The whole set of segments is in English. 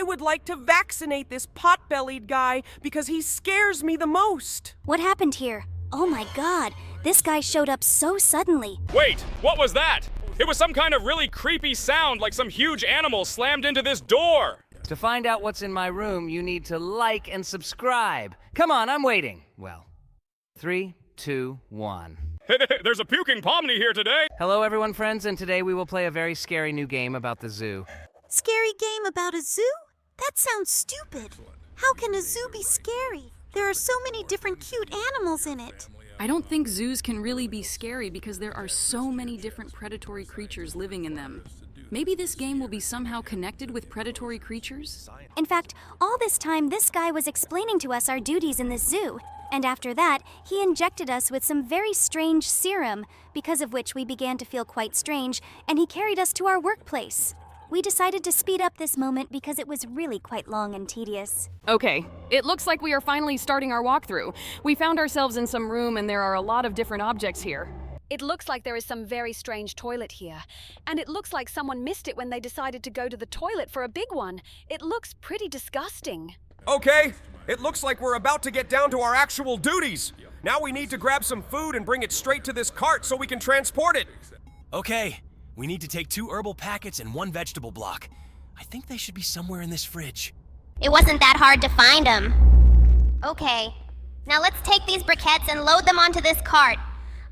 I would like to vaccinate this pot-bellied guy because he scares me the most. What happened here? Oh my god, this guy showed up so suddenly. Wait, what was that? It was some kind of really creepy sound, like some huge animal slammed into this door. To find out what's in my room, you need to like and subscribe. Come on, I'm waiting. Well, 3, 2, 1. There's a puking pomni here today. Hello everyone, friends, and today we will play a very scary new game about the zoo. Scary game about a zoo? That sounds stupid. How can a zoo be scary? There are so many different cute animals in it. I don't think zoos can really be scary because there are so many different predatory creatures living in them. Maybe this game will be somehow connected with predatory creatures? In fact, all this time this guy was explaining to us our duties in this zoo. And after that, he injected us with some very strange serum, because of which we began to feel quite strange, and he carried us to our workplace. We decided to speed up this moment because it was really quite long and tedious. Okay, it looks like we are finally starting our walkthrough. We found ourselves in some room and there are a lot of different objects here. It looks like there is some very strange toilet here. And it looks like someone missed it when they decided to go to the toilet for a big one. It looks pretty disgusting. Okay, it looks like we're about to get down to our actual duties. Now we need to grab some food and bring it straight to this cart so we can transport it. Okay, we need to take 2 herbal packets and 1 vegetable block. I think they should be somewhere in this fridge. It wasn't that hard to find them. Okay, now let's take these briquettes and load them onto this cart.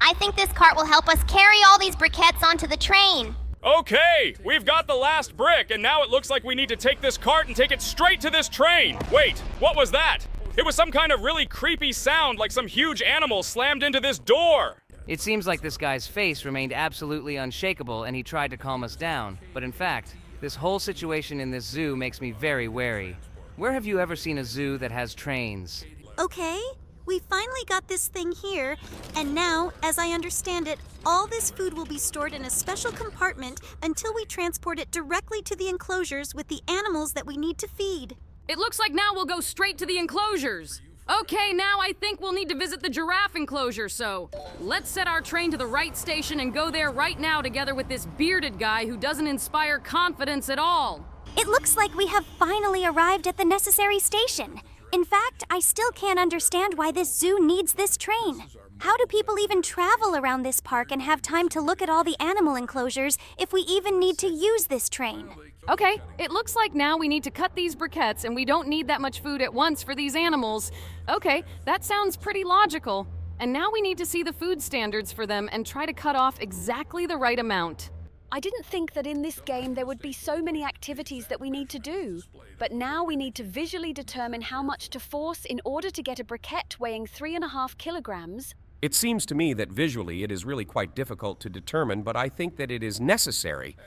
I think this cart will help us carry all these briquettes onto the train. Okay, we've got the last brick, and now it looks like we need to take this cart and take it straight to this train. Wait, what was that? It was some kind of really creepy sound, like some huge animal slammed into this door. It seems like this guy's face remained absolutely unshakable and he tried to calm us down. But in fact, this whole situation in this zoo makes me very wary. Where have you ever seen a zoo that has trains? Okay, we finally got this thing here, and now, as I understand it, all this food will be stored in a special compartment until we transport it directly to the enclosures with the animals that we need to feed. It looks like now we'll go straight to the enclosures. Okay, now I think we'll need to visit the giraffe enclosure, so let's set our train to the right station and go there right now together with this bearded guy who doesn't inspire confidence at all. It looks like we have finally arrived at the necessary station. In fact, I still can't understand why this zoo needs this train. How do people even travel around this park and have time to look at all the animal enclosures if we even need to use this train? Okay, it looks like now we need to cut these briquettes and we don't need that much food at once for these animals. Okay, that sounds pretty logical. And now we need to see the food standards for them and try to cut off exactly the right amount. I didn't think that in this game there would be so many activities that we need to do. But now we need to visually determine how much to force in order to get a briquette weighing 3.5 kilograms. It seems to me that visually it is really quite difficult to determine, but I think that it is necessary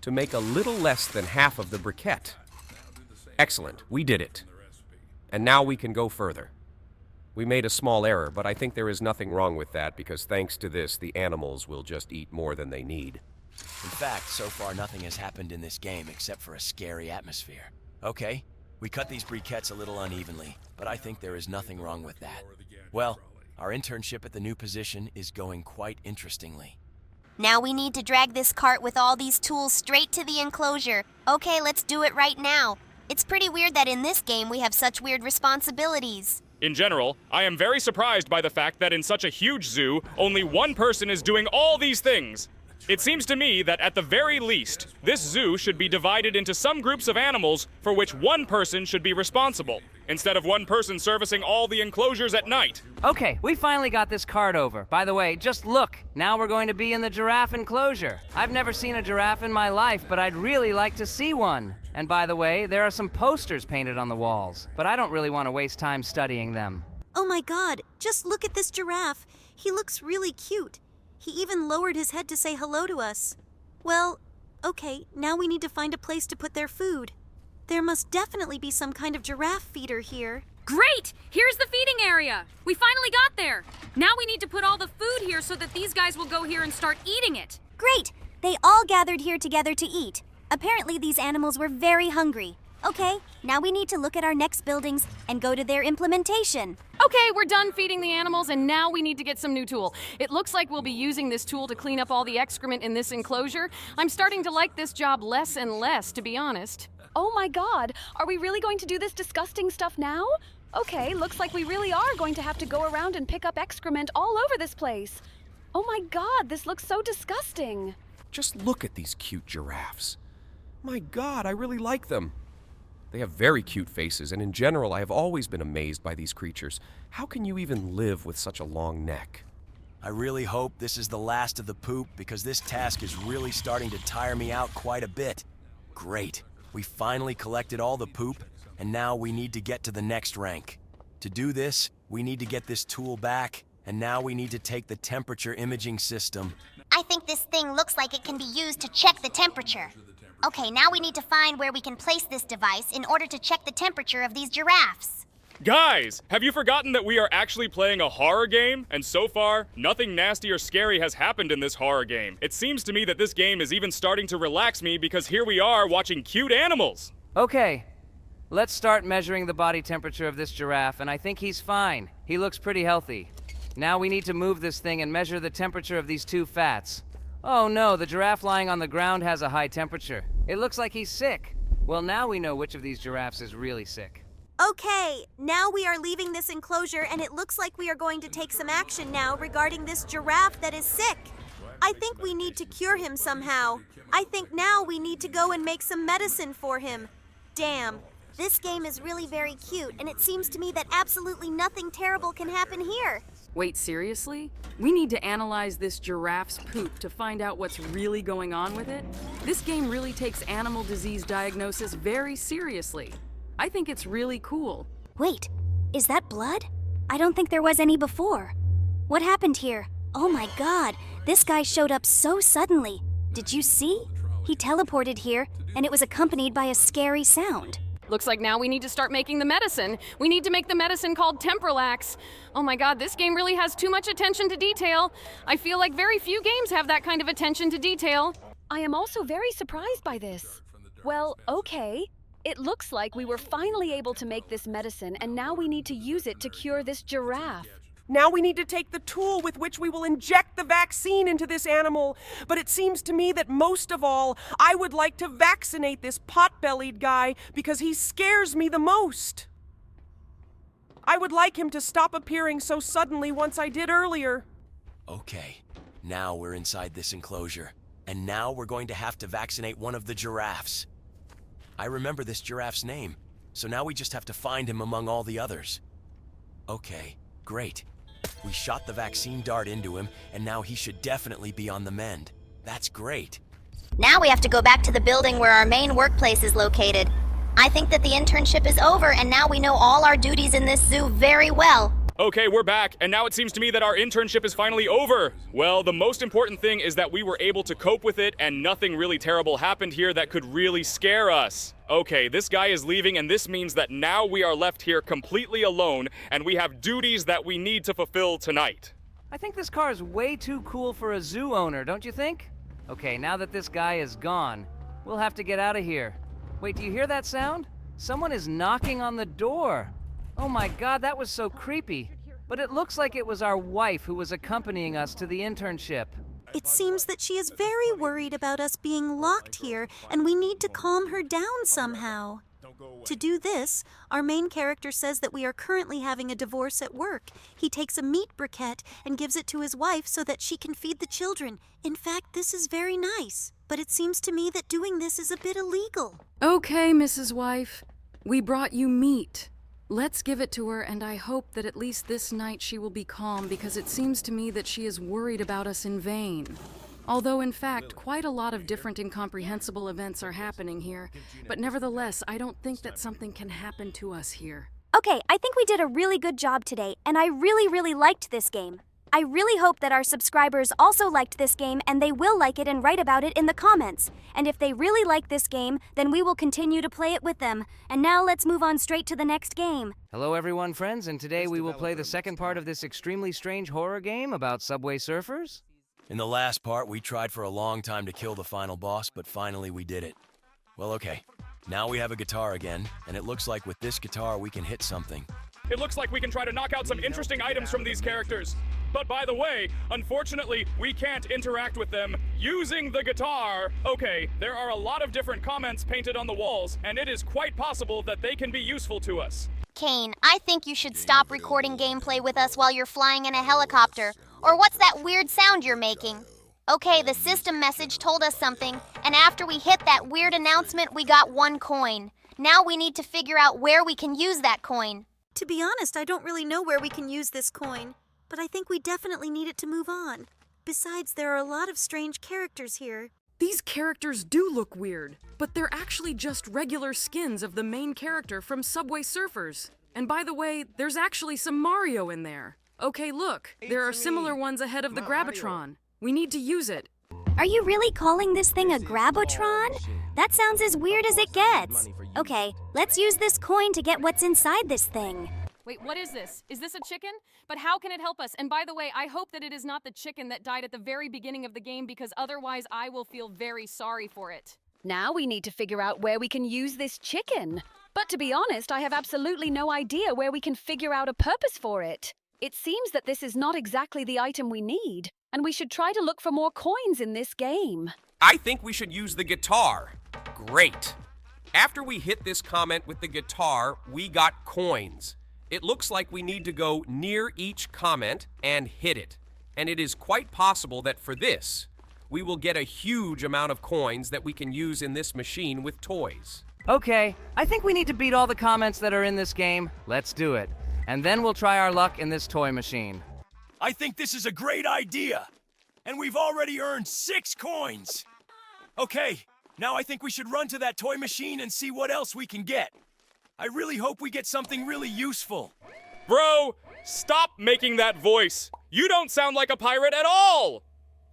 to make a little less than half of the briquette. Excellent, we did it. And now we can go further. We made a small error, but I think there is nothing wrong with that because thanks to this, the animals will just eat more than they need. In fact, so far nothing has happened in this game except for a scary atmosphere. Okay, we cut these briquettes a little unevenly, but I think there is nothing wrong with that. Well, our internship at the new position is going quite interestingly. Now we need to drag this cart with all these tools straight to the enclosure. Okay, let's do it right now. It's pretty weird that in this game we have such weird responsibilities. In general, I am very surprised by the fact that in such a huge zoo, only one person is doing all these things. It seems to me that at the very least, this zoo should be divided into some groups of animals for which one person should be responsible, instead of one person servicing all the enclosures at night. Okay, we finally got this cart over. By the way, just look. Now we're going to be in the giraffe enclosure. I've never seen a giraffe in my life, but I'd really like to see one. And by the way, there are some posters painted on the walls, but I don't really want to waste time studying them. Oh my god, just look at this giraffe. He looks really cute. He even lowered his head to say hello to us. Well, okay, now we need to find a place to put their food. There must definitely be some kind of giraffe feeder here. Great! Here's the feeding area! We finally got there! Now we need to put all the food here so that these guys will go here and start eating it. Great! They all gathered here together to eat. Apparently these animals were very hungry. Okay, now we need to look at our next buildings and go to their implementation. Okay, we're done feeding the animals and now we need to get some new tool. It looks like we'll be using this tool to clean up all the excrement in this enclosure. I'm starting to like this job less and less, to be honest. Oh my god, are we really going to do this disgusting stuff now? Okay, looks like we really are going to have to go around and pick up excrement all over this place. Oh my god, this looks so disgusting. Just look at these cute giraffes. My God, I really like them. They have very cute faces, and in general, I have always been amazed by these creatures. How can you even live with such a long neck? I really hope this is the last of the poop because this task is really starting to tire me out quite a bit. Great. We finally collected all the poop, and now we need to get to the next rank. To do this, we need to get this tool back, and now we need to take the temperature imaging system. I think this thing looks like it can be used to check the temperature. Okay, now we need to find where we can place this device in order to check the temperature of these giraffes. Guys, have you forgotten that we are actually playing a horror game? And so far, nothing nasty or scary has happened in this horror game. It seems to me that this game is even starting to relax me because here we are watching cute animals. Okay, let's start measuring the body temperature of this giraffe, and I think he's fine. He looks pretty healthy. Now we need to move this thing and measure the temperature of these two fats. Oh no, the giraffe lying on the ground has a high temperature. It looks like he's sick. Well, now we know which of these giraffes is really sick. Okay, now we are leaving this enclosure and it looks like we are going to take some action now regarding this giraffe that is sick. I think we need to cure him somehow. I think now we need to go and make some medicine for him. Damn, this game is really very cute and it seems to me that absolutely nothing terrible can happen here. Wait, seriously? We need to analyze this giraffe's poop to find out what's really going on with it? This game really takes animal disease diagnosis very seriously. I think it's really cool. Wait, is that blood? I don't think there was any before. What happened here? Oh my god, this guy showed up so suddenly. Did you see? He teleported here, and it was accompanied by a scary sound. Looks like now we need to start making the medicine. We need to make the medicine called Tempralax. Oh my god, this game really has too much attention to detail. I feel like very few games have that kind of attention to detail. I am also very surprised by this. Well, okay. It looks like we were finally able to make this medicine, and now we need to use it to cure this giraffe. Now we need to take the tool with which we will inject the vaccine into this animal. But it seems to me that most of all, I would like to vaccinate this pot-bellied guy because he scares me the most. I would like him to stop appearing so suddenly once I did earlier. Okay, now we're inside this enclosure, and now we're going to have to vaccinate one of the giraffes. I remember this giraffe's name, so now we just have to find him among all the others. Okay, great. We shot the vaccine dart into him, and now he should definitely be on the mend. That's great. Now we have to go back to the building where our main workplace is located. I think that the internship is over, and now we know all our duties in this zoo very well. Okay, we're back, and now it seems to me that our internship is finally over. Well, the most important thing is that we were able to cope with it, and nothing really terrible happened here that could really scare us. Okay, this guy is leaving, and this means that now we are left here completely alone, and we have duties that we need to fulfill tonight. I think this car is way too cool for a zoo owner, don't you think? Okay, now that this guy is gone, we'll have to get out of here. Wait, do you hear that sound? Someone is knocking on the door. Oh my god, that was so creepy. But it looks like it was our wife who was accompanying us to the internship. It seems that she is very worried about us being locked here, and we need to calm her down somehow. To do this, our main character says that we are currently having a divorce at work. He takes a meat briquette and gives it to his wife so that she can feed the children. In fact, this is very nice, but it seems to me that doing this is a bit illegal. Okay, Mrs. Wife. We brought you meat. Let's give it to her, and I hope that at least this night she will be calm, because it seems to me that she is worried about us in vain. Although, in fact, quite a lot of different incomprehensible events are happening here. But nevertheless, I don't think that something can happen to us here. Okay, I think we did a really good job today, and I really liked this game. I really hope that our subscribers also liked this game, and they will like it and write about it in the comments. And if they really like this game, then we will continue to play it with them. And now let's move on straight to the next game. Hello everyone, friends, and today we will play the second part of this extremely strange horror game about subway surfers. In the last part, we tried for a long time to kill the final boss, but finally we did it. Well, okay. Now we have a guitar again, and it looks like with this guitar we can hit something. It looks like we can try to knock out some interesting items from these characters. But by the way, unfortunately, we can't interact with them using the guitar. Okay, there are a lot of different comments painted on the walls, and it is quite possible that they can be useful to us. Kane, I think you should stop recording gameplay with us while you're flying in a helicopter. Or what's that weird sound you're making? Okay, the system message told us something, and after we hit that weird announcement, we got 1 coin. Now we need to figure out where we can use that coin. To be honest, I don't really know where we can use this coin, but I think we definitely need it to move on. Besides, there are a lot of strange characters here. These characters do look weird, but they're actually just regular skins of the main character from Subway Surfers. And by the way, there's actually some Mario in there. Okay, look, there are similar ones ahead of the Grabatron. We need to use it. Are you really calling this thing a Grabotron? That sounds as weird as it gets. Okay, let's use this coin to get what's inside this thing. Wait, what is this? Is this a chicken? But how can it help us? And by the way, I hope that it is not the chicken that died at the very beginning of the game, because otherwise I will feel very sorry for it. Now we need to figure out where we can use this chicken. But to be honest, I have absolutely no idea where we can figure out a purpose for it. It seems that this is not exactly the item we need, and we should try to look for more coins in this game. I think we should use the guitar. Great. After we hit this comment with the guitar, we got coins. It looks like we need to go near each comment and hit it. And it is quite possible that for this, we will get a huge amount of coins that we can use in this machine with toys. Okay, I think we need to beat all the comments that are in this game. Let's do it. And then we'll try our luck in this toy machine. I think this is a great idea. And we've already earned 6 coins. Okay, now I think we should run to that toy machine and see what else we can get. I really hope we get something really useful. Bro, stop making that voice. You don't sound like a pirate at all.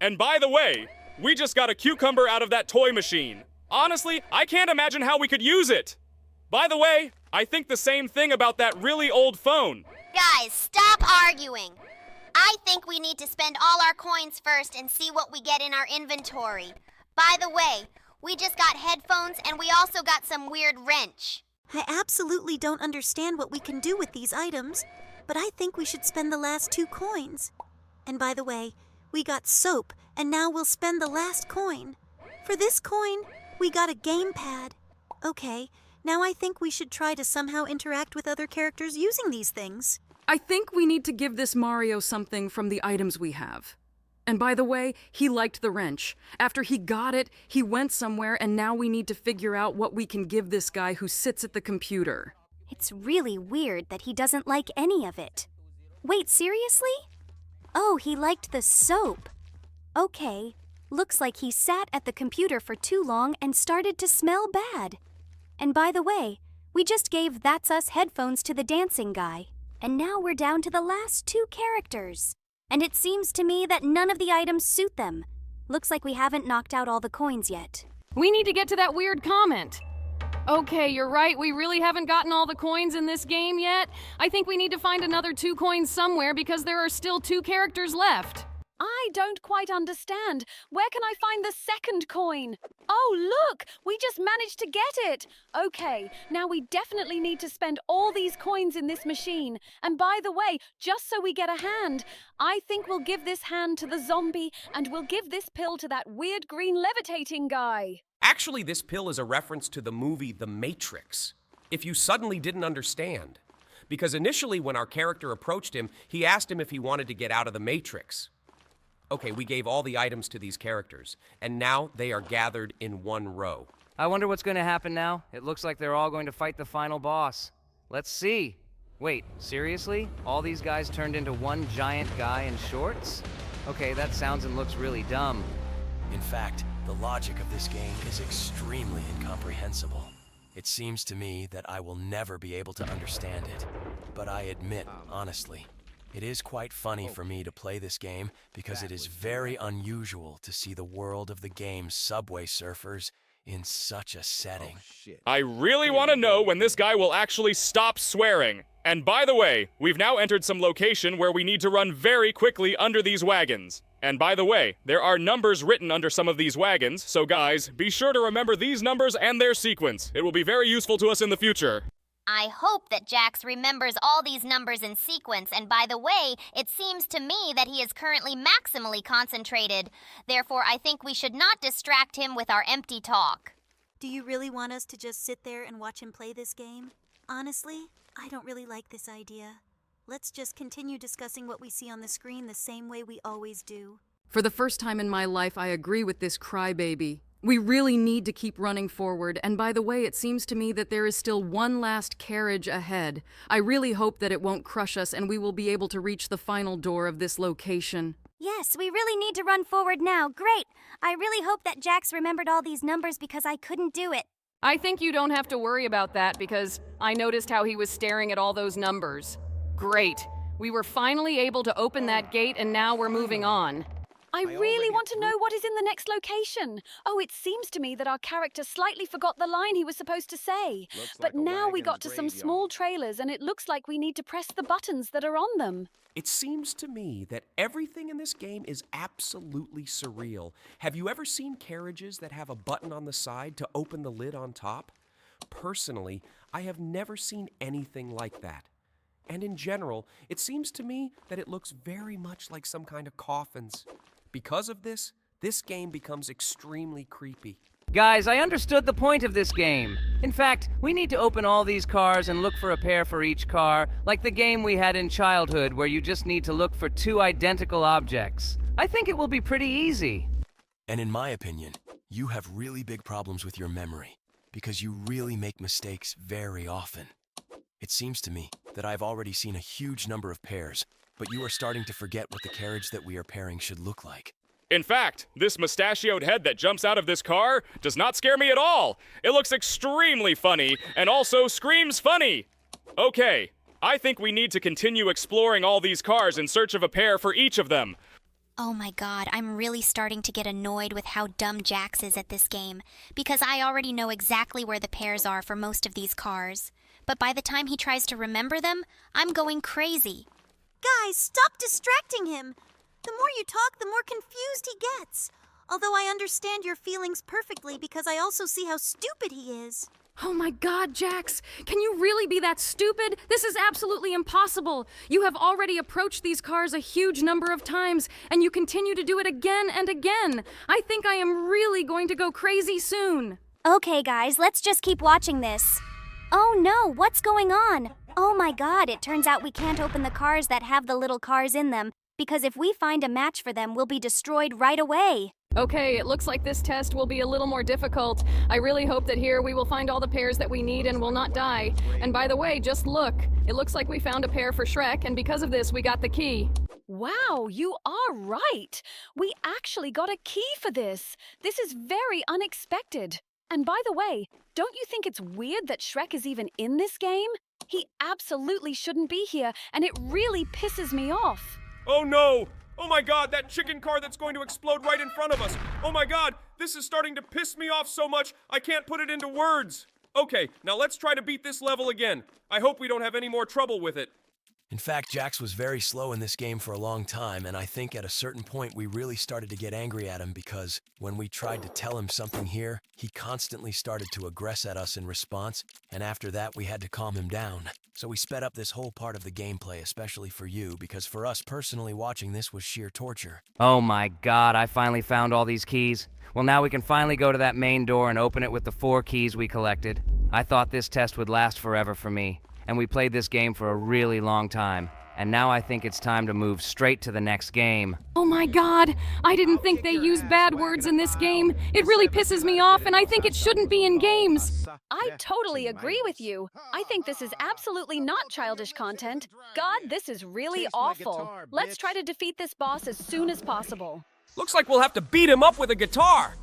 And by the way, we just got a cucumber out of that toy machine. Honestly, I can't imagine how we could use it. By the way, I think the same thing about that really old phone. Guys, stop arguing. I think we need to spend all our coins first and see what we get in our inventory. By the way, we just got headphones and we also got some weird wrench. I absolutely don't understand what we can do with these items, but I think we should spend the last 2 coins. And by the way, we got soap, and now we'll spend the last coin. For this coin, we got a gamepad. Okay, now I think we should try to somehow interact with other characters using these things. I think we need to give this Mario something from the items we have. And by the way, he liked the wrench. After he got it, he went somewhere, and now we need to figure out what we can give this guy who sits at the computer. It's really weird that he doesn't like any of it. Wait, seriously? Oh, he liked the soap. Okay, looks like he sat at the computer for too long and started to smell bad. And by the way, we just gave That's Us headphones to the dancing guy. And now we're down to the last 2 characters. And it seems to me that none of the items suit them. Looks like we haven't knocked out all the coins yet. We need to get to that weird comment. Okay, you're right, we really haven't gotten all the coins in this game yet. I think we need to find another 2 coins somewhere because there are still 2 characters left. I don't quite understand. Where can I find the second coin? Oh, look! We just managed to get it! Okay, now we definitely need to spend all these coins in this machine. And by the way, just so we get a hand, I think we'll give this hand to the zombie and we'll give this pill to that weird green levitating guy. Actually, this pill is a reference to the movie The Matrix, if you suddenly didn't understand. Because initially when our character approached him, he asked him if he wanted to get out of the Matrix. Okay, we gave all the items to these characters, and now they are gathered in one row. I wonder what's going to happen now. It looks like they're all going to fight the final boss. Let's see. Wait, seriously? All these guys turned into one giant guy in shorts? Okay, that sounds and looks really dumb. In fact, the logic of this game is extremely incomprehensible. It seems to me that I will never be able to understand it. But I admit, honestly, it is quite funny for me to play this game because it is very unusual to see the world of the game Subway Surfers in such a setting. I really want to know when this guy will actually stop swearing. And by the way, we've now entered some location where we need to run very quickly under these wagons. And by the way, there are numbers written under some of these wagons, so guys, be sure to remember these numbers and their sequence. It will be very useful to us in the future. I hope that Jax remembers all these numbers in sequence, and by the way, it seems to me that he is currently maximally concentrated. Therefore, I think we should not distract him with our empty talk. Do you really want us to just sit there and watch him play this game? Honestly, I don't really like this idea. Let's just continue discussing what we see on the screen the same way we always do. For the first time in my life, I agree with this crybaby. We really need to keep running forward, and by the way, it seems to me that there is still one last carriage ahead. I really hope that it won't crush us and we will be able to reach the final door of this location. Yes, we really need to run forward now. Great! I really hope that Jax remembered all these numbers because I couldn't do it. I think you don't have to worry about that because I noticed how he was staring at all those numbers. Great. We were finally able to open that gate and now we're moving on. I really want to know what is in the next location. Oh, it seems to me that our character slightly forgot the line he was supposed to say. But now we got to some small trailers and it looks like we need to press the buttons that are on them. It seems to me that everything in this game is absolutely surreal. Have you ever seen carriages that have a button on the side to open the lid on top? Personally, I have never seen anything like that. And in general, it seems to me that it looks very much like some kind of coffins. Because of this, this game becomes extremely creepy. Guys, I understood the point of this game. In fact, we need to open all these cars and look for a pair for each car, like the game we had in childhood where you just need to look for two identical objects. I think it will be pretty easy. And in my opinion, you have really big problems with your memory, because you really make mistakes very often. It seems to me that I've already seen a huge number of pairs, but you are starting to forget what the carriage that we are pairing should look like. In fact, this mustachioed head that jumps out of this car does not scare me at all. It looks extremely funny and also screams funny. Okay, I think we need to continue exploring all these cars in search of a pair for each of them. Oh my god, I'm really starting to get annoyed with how dumb Jax is at this game, because I already know exactly where the pairs are for most of these cars. But by the time he tries to remember them, I'm going crazy. Guys, stop distracting him! The more you talk, the more confused he gets. Although I understand your feelings perfectly because I also see how stupid he is. Oh my god, Jax! Can you really be that stupid? This is absolutely impossible! You have already approached these cars a huge number of times, and you continue to do it again and again! I think I am really going to go crazy soon! Okay guys, let's just keep watching this. Oh no, what's going on? Oh my god, it turns out we can't open the cars that have the little cars in them, because if we find a match for them, we'll be destroyed right away. Okay, it looks like this test will be a little more difficult. I really hope that here we will find all the pairs that we need and will not die. And by the way, just look. It looks like we found a pair for Shrek, and because of this, we got the key. Wow, you are right. We actually got a key for this. This is very unexpected. And by the way, don't you think it's weird that Shrek is even in this game? He absolutely shouldn't be here, and it really pisses me off. Oh no! Oh my god, that chicken car that's going to explode right in front of us! Oh my god, this is starting to piss me off so much, I can't put it into words! Okay, now let's try to beat this level again. I hope we don't have any more trouble with it. In fact, Jax was very slow in this game for a long time, and I think at a certain point we really started to get angry at him because when we tried to tell him something here, he constantly started to aggress at us in response, and after that we had to calm him down. So we sped up this whole part of the gameplay, especially for you, because for us personally watching this was sheer torture. Oh my god, I finally found all these keys. Well, now we can finally go to that main door and open it with the 4 keys we collected. I thought this test would last forever for me, and we played this game for a really long time. And now I think it's time to move straight to the next game. Oh my god! I didn't think they used bad words in this game. It really pisses me off, and I think it shouldn't be in games. I totally agree with you. I think this is absolutely not childish content. God, this is really awful. Let's try to defeat this boss as soon as possible. Looks like we'll have to beat him up with a guitar.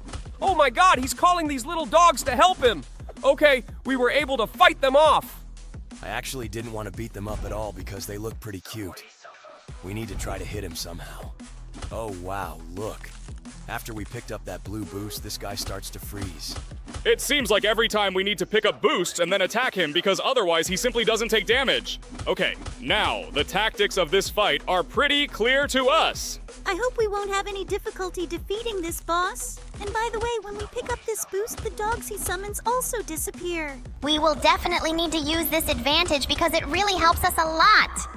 Oh my god, he's calling these little dogs to help him. Okay, we were able to fight them off. I actually didn't want to beat them up at all because they look pretty cute. We need to try to hit him somehow. Oh wow, look. After we picked up that blue boost, this guy starts to freeze. It seems like every time we need to pick up boosts and then attack him because otherwise he simply doesn't take damage. Okay, now, the tactics of this fight are pretty clear to us. I hope we won't have any difficulty defeating this boss. And by the way, when we pick up this boost, the dogs he summons also disappear. We will definitely need to use this advantage because it really helps us a lot.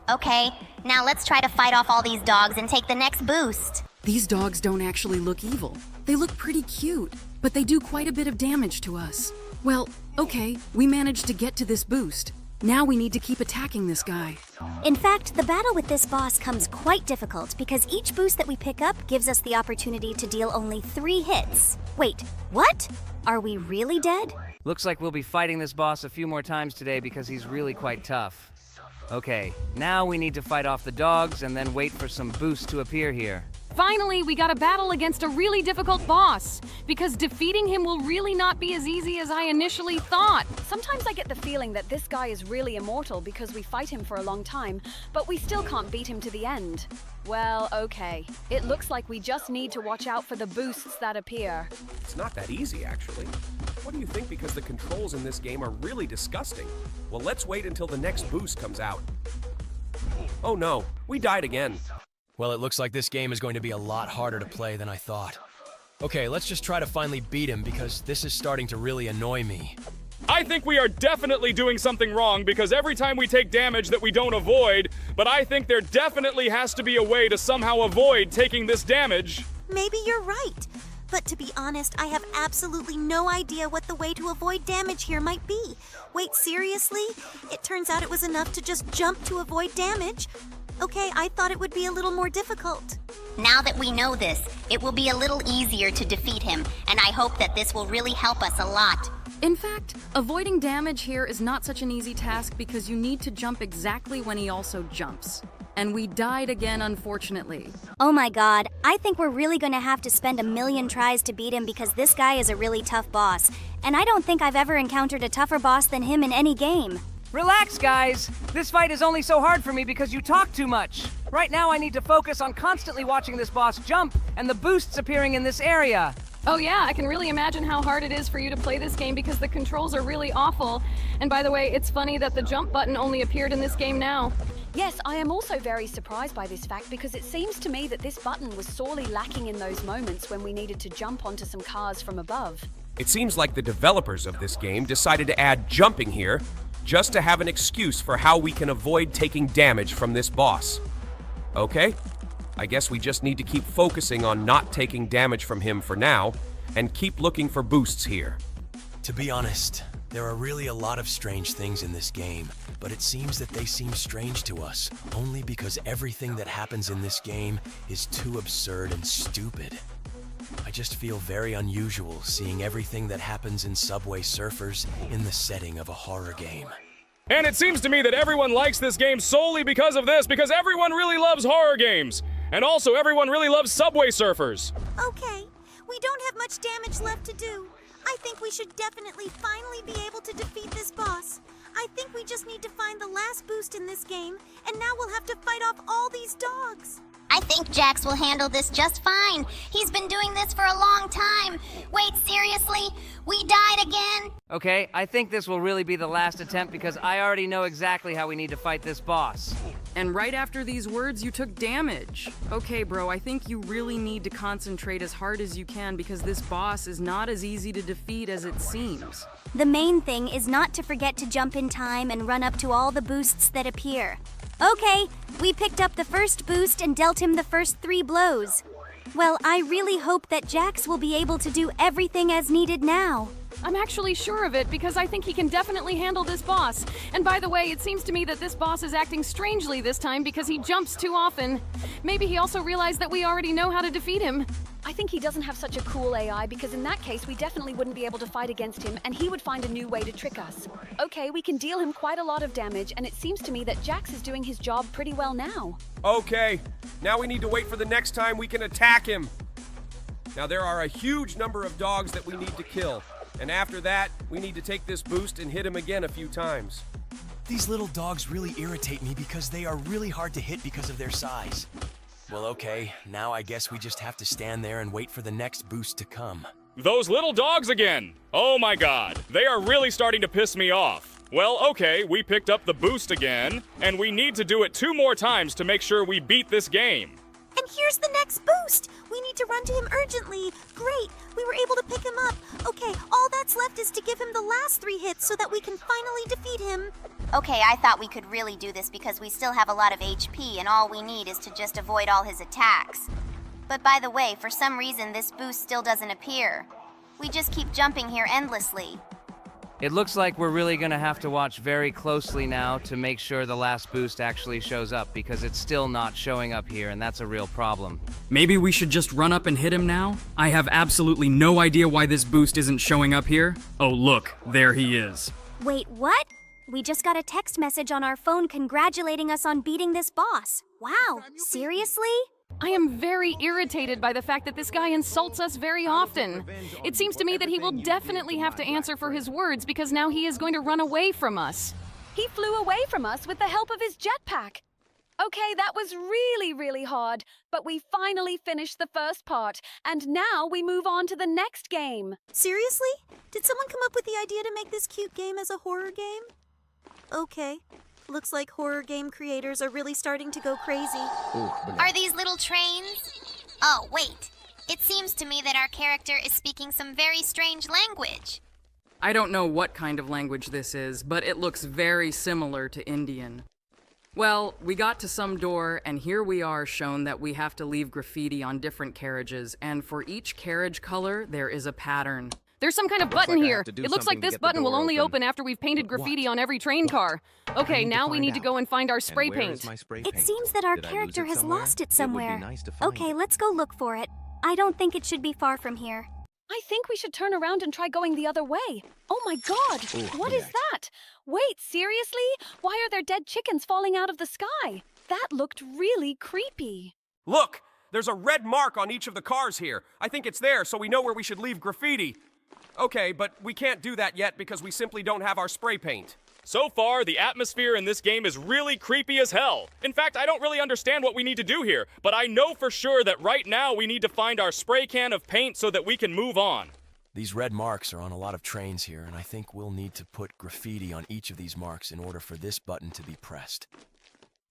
Okay, now let's try to fight off all these dogs and take the next boost. These dogs don't actually look evil. They look pretty cute, but they do quite a bit of damage to us. Well, okay, we managed to get to this boost. Now we need to keep attacking this guy. In fact, the battle with this boss comes quite difficult because each boost that we pick up gives us the opportunity to deal only 3 hits. Wait, what? Are we really dead? Looks like we'll be fighting this boss a few more times today because he's really quite tough. Okay, now we need to fight off the dogs and then wait for some boosts to appear here. Finally, we got a battle against a really difficult boss, because defeating him will really not be as easy as I initially thought. Sometimes I get the feeling that this guy is really immortal because we fight him for a long time, but we still can't beat him to the end. Well, okay. It looks like we just need to watch out for the boosts that appear. It's not that easy, actually. What do you think? Because the controls in this game are really disgusting. Well, let's wait until the next boost comes out. Oh no, we died again. Well, it looks like this game is going to be a lot harder to play than I thought. Okay, let's just try to finally beat him because this is starting to really annoy me. I think we are definitely doing something wrong because every time we take damage that we don't avoid, but I think there definitely has to be a way to somehow avoid taking this damage. Maybe you're right. But to be honest, I have absolutely no idea what the way to avoid damage here might be. Wait, seriously? It turns out it was enough to just jump to avoid damage. Okay, I thought it would be a little more difficult. Now that we know this, it will be a little easier to defeat him, and I hope that this will really help us a lot. In fact, avoiding damage here is not such an easy task because you need to jump exactly when he also jumps. And we died again, unfortunately. Oh my god, I think we're really gonna have to spend a million tries to beat him because this guy is a really tough boss. And I don't think I've ever encountered a tougher boss than him in any game. Relax, guys! This fight is only so hard for me because you talk too much. Right now I need to focus on constantly watching this boss jump and the boosts appearing in this area. Oh yeah, I can really imagine how hard it is for you to play this game because the controls are really awful. And by the way, it's funny that the jump button only appeared in this game now. Yes, I am also very surprised by this fact because it seems to me that this button was sorely lacking in those moments when we needed to jump onto some cars from above. It seems like the developers of this game decided to add jumping here just to have an excuse for how we can avoid taking damage from this boss. Okay, I guess we just need to keep focusing on not taking damage from him for now and keep looking for boosts here. To be honest, there are really a lot of strange things in this game, but it seems that they seem strange to us only because everything that happens in this game is too absurd and stupid. I just feel very unusual seeing everything that happens in Subway Surfers in the setting of a horror game. And it seems to me that everyone likes this game solely because of this, because everyone really loves horror games. And also everyone really loves Subway Surfers. Okay, we don't have much damage left to do. I think we should definitely finally be able to defeat this boss. I think we just need to find the last boost in this game, and now we'll have to fight off all these dogs. I think Jax will handle this just fine. He's been doing this for a long time. Wait, seriously? We died again? Okay, I think this will really be the last attempt because I already know exactly how we need to fight this boss. And right after these words, you took damage. Okay, bro, I think you really need to concentrate as hard as you can because this boss is not as easy to defeat as it seems. The main thing is not to forget to jump in time and run up to all the boosts that appear. Okay, we picked up the first boost and dealt him the first 3 blows. Well, I really hope that Jax will be able to do everything as needed now. I'm actually sure of it because I think he can definitely handle this boss. And by the way, it seems to me that this boss is acting strangely this time because he jumps too often. Maybe he also realized that we already know how to defeat him. I think he doesn't have such a cool AI because in that case we definitely wouldn't be able to fight against him and he would find a new way to trick us. Okay, we can deal him quite a lot of damage and it seems to me that Jax is doing his job pretty well now. Okay, now we need to wait for the next time we can attack him. Now there are a huge number of dogs that we need to kill. And after that, we need to take this boost and hit him again a few times. These little dogs really irritate me because they are really hard to hit because of their size. Well, okay, now I guess we just have to stand there and wait for the next boost to come. Those little dogs again! Oh my god, they are really starting to piss me off. Well, okay, we picked up the boost again, and we need to do it 2 more times to make sure we beat this game. And here's the next boost! We need to run to him urgently! Great! We were able to pick him up! Okay, all that's left is to give him the last 3 hits so that we can finally defeat him! Okay, I thought we could really do this because we still have a lot of HP and all we need is to just avoid all his attacks. But by the way, for some reason this boost still doesn't appear. We just keep jumping here endlessly. It looks like we're really gonna have to watch very closely now to make sure the last boost actually shows up, because it's still not showing up here, and that's a real problem. Maybe we should just run up and hit him now? I have absolutely no idea why this boost isn't showing up here. Oh look, there he is. Wait, what? We just got a text message on our phone congratulating us on beating this boss. Wow, seriously? I am very irritated by the fact that this guy insults us very often. It seems to me that he will definitely have to answer for his words because now he is going to run away from us. He flew away from us with the help of his jetpack. Okay, that was really hard, but we finally finished the first part, and now we move on to the next game. Seriously? Did someone come up with the idea to make this cute game as a horror game? Okay. Looks like horror game creators are really starting to go crazy. Are these little trains? Oh, wait. It seems to me that our character is speaking some very strange language. I don't know what kind of language this is, but it looks very similar to Indian. Well, we got to some door, and here we are shown that we have to leave graffiti on different carriages, and for each carriage color, there is a pattern. There's some kind of button here. It looks like this button will only open after we've painted graffiti on every train car. Okay, now we need to go and find our spray paint. It seems that our character has lost it somewhere. Okay, let's go look for it. I don't think it should be far from here. I think we should turn around and try going the other way. Oh my god, what is that? Wait, seriously? Why are there dead chickens falling out of the sky? That looked really creepy. Look! There's a red mark on each of the cars here. I think it's there, so we know where we should leave graffiti. Okay, but we can't do that yet because we simply don't have our spray paint. So far, the atmosphere in this game is really creepy as hell. In fact, I don't really understand what we need to do here, but I know for sure that right now we need to find our spray can of paint so that we can move on. These red marks are on a lot of trains here, and I think we'll need to put graffiti on each of these marks in order for this button to be pressed.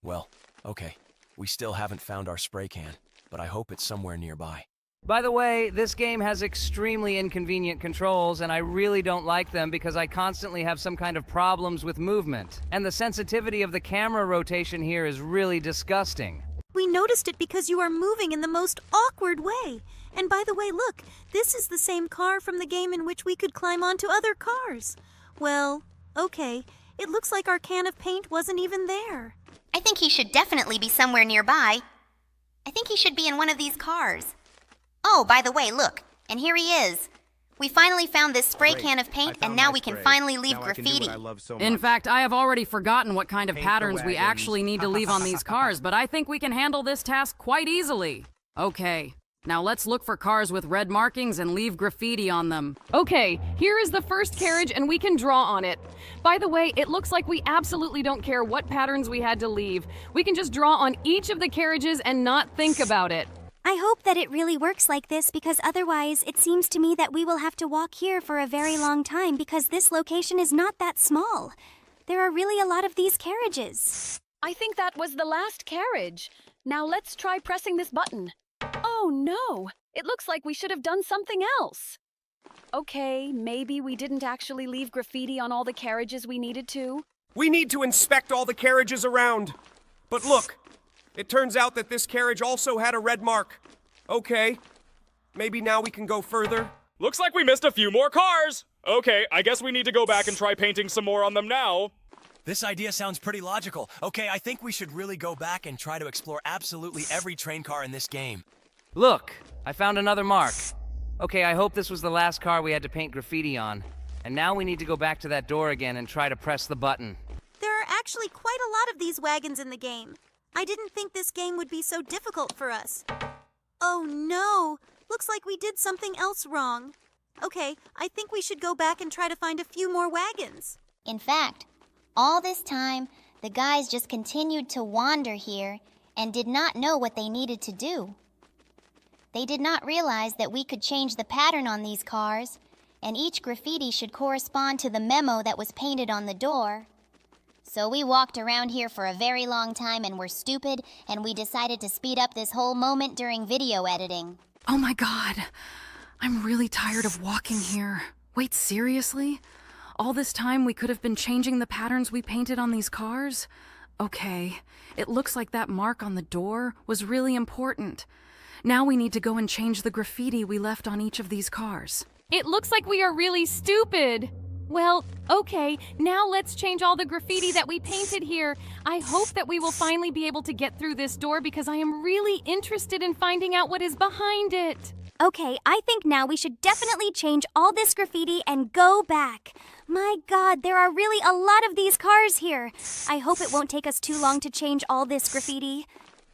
Well, okay, we still haven't found our spray can, but I hope it's somewhere nearby. By the way, this game has extremely inconvenient controls, and I really don't like them because I constantly have some kind of problems with movement. And the sensitivity of the camera rotation here is really disgusting. We noticed it because you are moving in the most awkward way. And by the way, look, this is the same car from the game in which we could climb onto other cars. Well, okay, it looks like our can of paint wasn't even there. I think he should definitely be somewhere nearby. I think he should be in one of these cars. Oh, by the way, look, and here he is. We finally found this spray can of paint, and now we can finally leave graffiti. In fact, I have already forgotten what kind of patterns we actually need to leave on these cars, but I think we can handle this task quite easily. Okay, now let's look for cars with red markings and leave graffiti on them. Okay, here is the first carriage and we can draw on it. By the way, it looks like we absolutely don't care what patterns we had to leave. We can just draw on each of the carriages and not think about it. I hope that it really works like this because otherwise it seems to me that we will have to walk here for a very long time because this location is not that small. There are really a lot of these carriages. I think that was the last carriage. Now let's try pressing this button. Oh no! It looks like we should have done something else. Okay, maybe we didn't actually leave graffiti on all the carriages we needed to. We need to inspect all the carriages around. But look, it turns out that this carriage also had a red mark. Okay, maybe now we can go further. Looks like we missed a few more cars. Okay, I guess we need to go back and try painting some more on them now. This idea sounds pretty logical. Okay, I think we should really go back and try to explore absolutely every train car in this game. Look, I found another mark. Okay, I hope this was the last car we had to paint graffiti on. And now we need to go back to that door again and try to press the button. There are actually quite a lot of these wagons in the game. I didn't think this game would be so difficult for us. Oh no! Looks like we did something else wrong. Okay, I think we should go back and try to find a few more wagons. In fact, All this time, the guys just continued to wander here and did not know what they needed to do. They did not realize that we could change the pattern on these cars, and each graffiti should correspond to the memo that was painted on the door. So we walked around here for a very long time and were stupid, and we decided to speed up this whole moment during video editing. Oh my god. I'm really tired of walking here. Wait, seriously? All this time we could have been changing the patterns we painted on these cars? Okay, it looks like that mark on the door was really important. Now we need to go and change the graffiti we left on each of these cars. It looks like we are really stupid. Well, okay, now let's change all the graffiti that we painted here. I hope that we will finally be able to get through this door because I am really interested in finding out what is behind it. Okay, I think now we should definitely change all this graffiti and go back. My god, there are really a lot of these cars here. I hope it won't take us too long to change all this graffiti.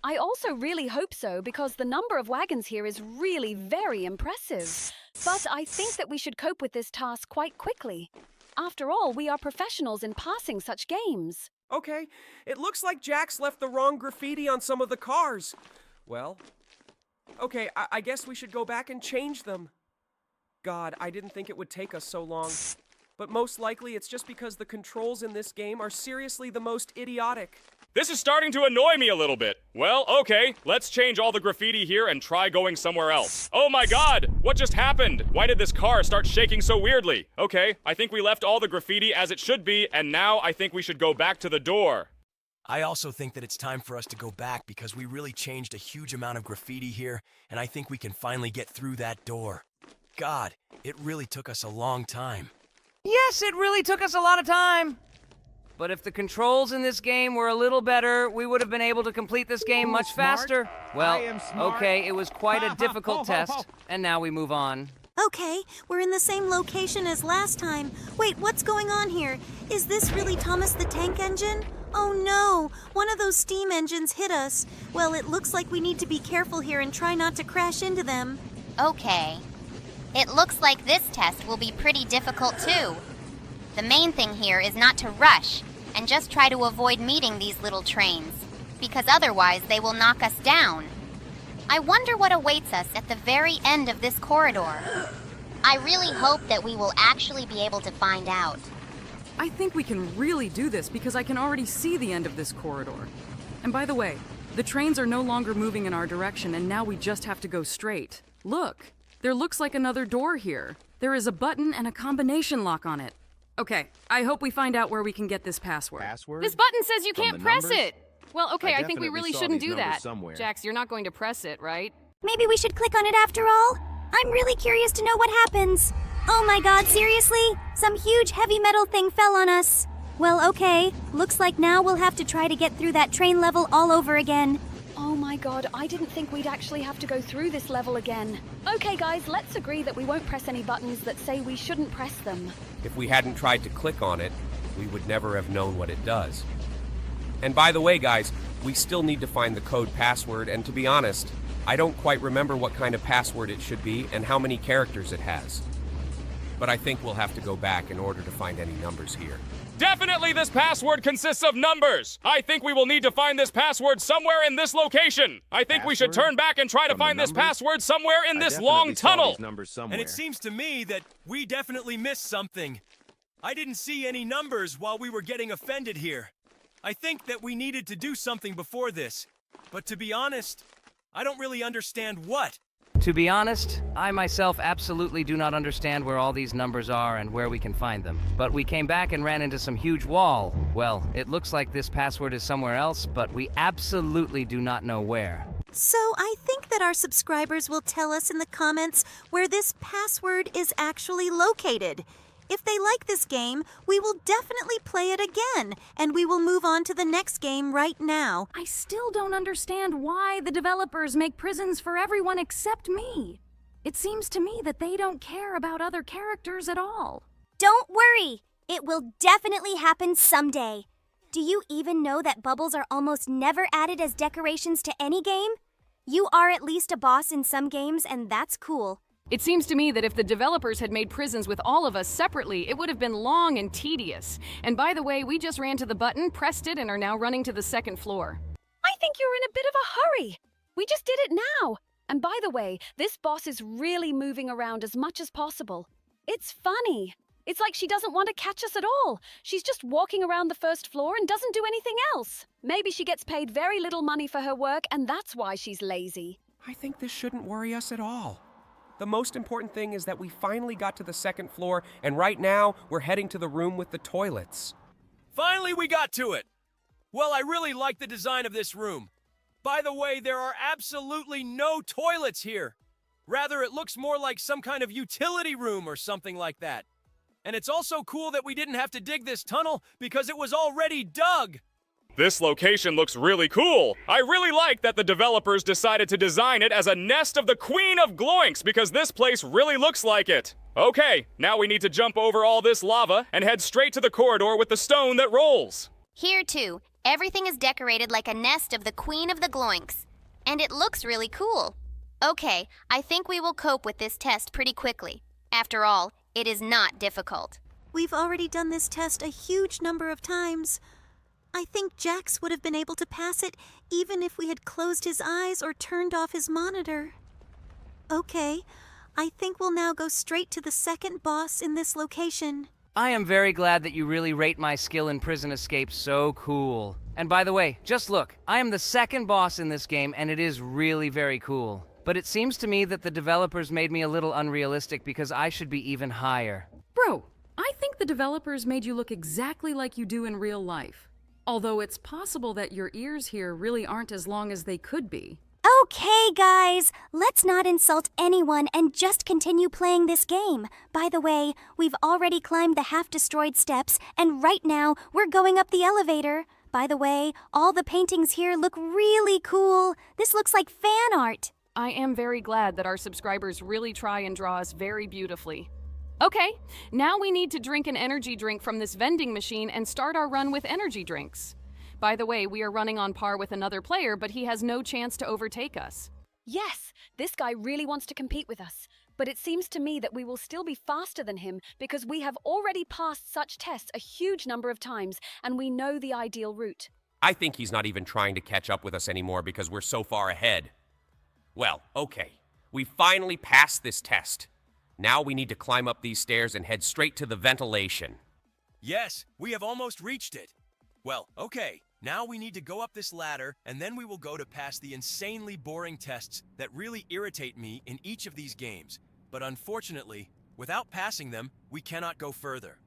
I also really hope so because the number of wagons here is really very impressive. But I think that we should cope with this task quite quickly. After all, we are professionals in passing such games. Okay, it looks like Jax left the wrong graffiti on some of the cars. Well, okay, I guess we should go back and change them. God, I didn't think it would take us so long. But most likely it's just because the controls in this game are seriously the most idiotic. This is starting to annoy me a little bit. Well, okay, let's change all the graffiti here and try going somewhere else. Oh my god, what just happened? Why did this car start shaking so weirdly? Okay, I think we left all the graffiti as it should be, and now I think we should go back to the door. I also think that it's time for us to go back because we really changed a huge amount of graffiti here, and I think we can finally get through that door. God, it really took us a long time. Yes, it really took us a lot of time. But if the controls in this game were a little better, we would have been able to complete this game much faster. Well, okay, it was quite a difficult test, and now we move on. Okay, we're in the same location as last time. Wait, what's going on here? Is this really Thomas the Tank Engine? Oh no, one of those steam engines hit us. Well, it looks like we need to be careful here and try not to crash into them. Okay. It looks like this test will be pretty difficult too. The main thing here is not to rush and just try to avoid meeting these little trains, because otherwise they will knock us down. I wonder what awaits us at the very end of this corridor. I really hope that we will actually be able to find out. I think we can really do this because I can already see the end of this corridor. And by the way, the trains are no longer moving in our direction and now we just have to go straight. Look, there looks like another door here. There is a button and a combination lock on it. Okay, I hope we find out where we can get this password. This button says you can't press numbers? it. Well, okay, I think we definitely really saw shouldn't these do numbers that. somewhere. Jax, you're not going to press it, right? Maybe we should click on it after all? I'm really curious to know what happens. Oh my god, seriously? Some huge heavy metal thing fell on us. Well, okay. Looks like now we'll have to try to get through that train level all over again. Oh my god, I didn't think we'd actually have to go through this level again. Okay guys, let's agree that we won't press any buttons that say we shouldn't press them. If we hadn't tried to click on it, we would never have known what it does. And by the way, guys, we still need to find the code password, and to be honest, I don't quite remember what kind of password it should be and how many characters it has. But I think we'll have to go back in order to find any numbers here. Definitely this password consists of numbers. I think we will need to find this password somewhere in this location. I think we should turn back and try to find this password somewhere in this long tunnel. And it seems to me that we definitely missed something. I didn't see any numbers while we were getting offended here. I think that we needed to do something before this. But to be honest, I don't really understand what. To be honest, I myself absolutely do not understand where all these numbers are and where we can find them. But we came back and ran into some huge wall. Well, it looks like this password is somewhere else, but we absolutely do not know where. So I think that our subscribers will tell us in the comments where this password is actually located. If they like this game, we will definitely play it again, and we will move on to the next game right now. I still don't understand why the developers make prisons for everyone except me. It seems to me that they don't care about other characters at all. Don't worry. It will definitely happen someday. Do you even know that bubbles are almost never added as decorations to any game? You are at least a boss in some games, and that's cool. It seems to me that if the developers had made prisons with all of us separately, it would have been long and tedious. And by the way, we just ran to the button, pressed it, and are now running to the second floor. I think you're in a bit of a hurry. We just did it now. And by the way, this boss is really moving around as much as possible. It's funny. It's like she doesn't want to catch us at all. She's just walking around the first floor and doesn't do anything else. Maybe she gets paid very little money for her work, and that's why she's lazy. I think this shouldn't worry us at all. The most important thing is that we finally got to the second floor, and right now, we're heading to the room with the toilets. Finally, we got to it! Well, I really like the design of this room. By the way, there are absolutely no toilets here. Rather, it looks more like some kind of utility room or something like that. And it's also cool that we didn't have to dig this tunnel because it was already dug. This location looks really cool. I really like that the developers decided to design it as a nest of the Queen of Gloinks because this place really looks like it. Okay, now we need to jump over all this lava and head straight to the corridor with the stone that rolls. Here, too, everything is decorated like a nest of the Queen of the Gloinks. And it looks really cool. Okay, I think we will cope with this test pretty quickly. After all, it is not difficult. We've already done this test a huge number of times. I think Jax would have been able to pass it even if we had closed his eyes or turned off his monitor. Okay, I think we'll now go straight to the second boss in this location. I am very glad that you really rate my skill in prison escape so cool. And by the way, just look, I am the second boss in this game and it is really very cool. But it seems to me that the developers made me a little unrealistic because I should be even higher. Bro, I think the developers made you look exactly like you do in real life. Although it's possible that your ears here really aren't as long as they could be. Okay, guys, let's not insult anyone and just continue playing this game. By the way, we've already climbed the half-destroyed steps, and right now we're going up the elevator. By the way, all the paintings here look really cool. This looks like fan art. I am very glad that our subscribers really try and draw us very beautifully. Okay, now we need to drink an energy drink from this vending machine and start our run with energy drinks. By the way, we are running on par with another player, but he has no chance to overtake us. Yes, this guy really wants to compete with us. But it seems to me that we will still be faster than him because we have already passed such tests a huge number of times and we know the ideal route. I think he's not even trying to catch up with us anymore because we're so far ahead. Well, okay. We finally passed this test. Now we need to climb up these stairs and head straight to the ventilation. Yes, we have almost reached it. Well, okay. Now we need to go up this ladder, and then we will go to pass the insanely boring tests that really irritate me in each of these games. But unfortunately, without passing them, we cannot go further.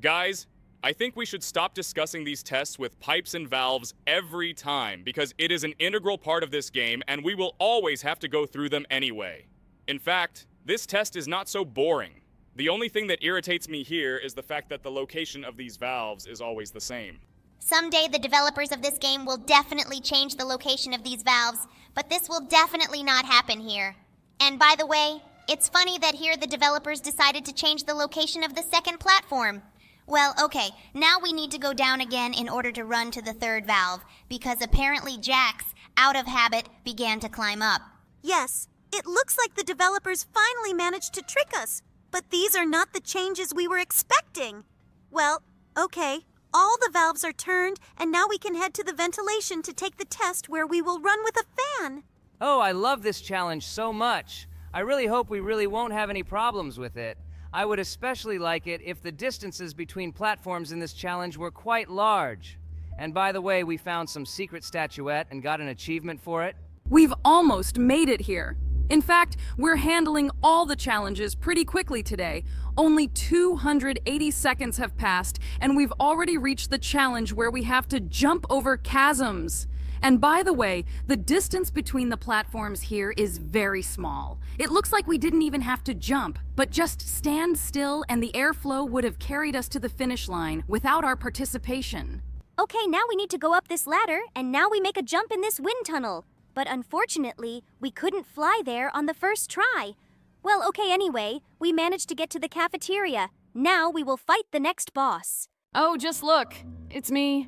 Guys, I think we should stop discussing these tests with pipes and valves every time because it is an integral part of this game and we will always have to go through them anyway. In fact, this test is not so boring. The only thing that irritates me here is the fact that the location of these valves is always the same. Someday the developers of this game will definitely change the location of these valves, but this will definitely not happen here. And by the way, it's funny that here the developers decided to change the location of the second platform. Well, okay, now we need to go down again in order to run to the third valve, because apparently Jax, out of habit, began to climb up. Yes, it looks like the developers finally managed to trick us, but these are not the changes we were expecting. Well, okay, all the valves are turned, and now we can head to the ventilation to take the test where we will run with a fan. Oh, I love this challenge so much. I really hope we really won't have any problems with it. I would especially like it if the distances between platforms in this challenge were quite large. And by the way, we found some secret statuette and got an achievement for it. We've almost made it here. In fact, we're handling all the challenges pretty quickly today. Only 280 seconds have passed, and we've already reached the challenge where we have to jump over chasms. And by the way, the distance between the platforms here is very small. It looks like we didn't even have to jump, but just stand still and the airflow would have carried us to the finish line without our participation. Okay, now we need to go up this ladder, and now we make a jump in this wind tunnel. But unfortunately, we couldn't fly there on the first try. Well, okay, anyway, we managed to get to the cafeteria. Now we will fight the next boss. Oh, just look. It's me.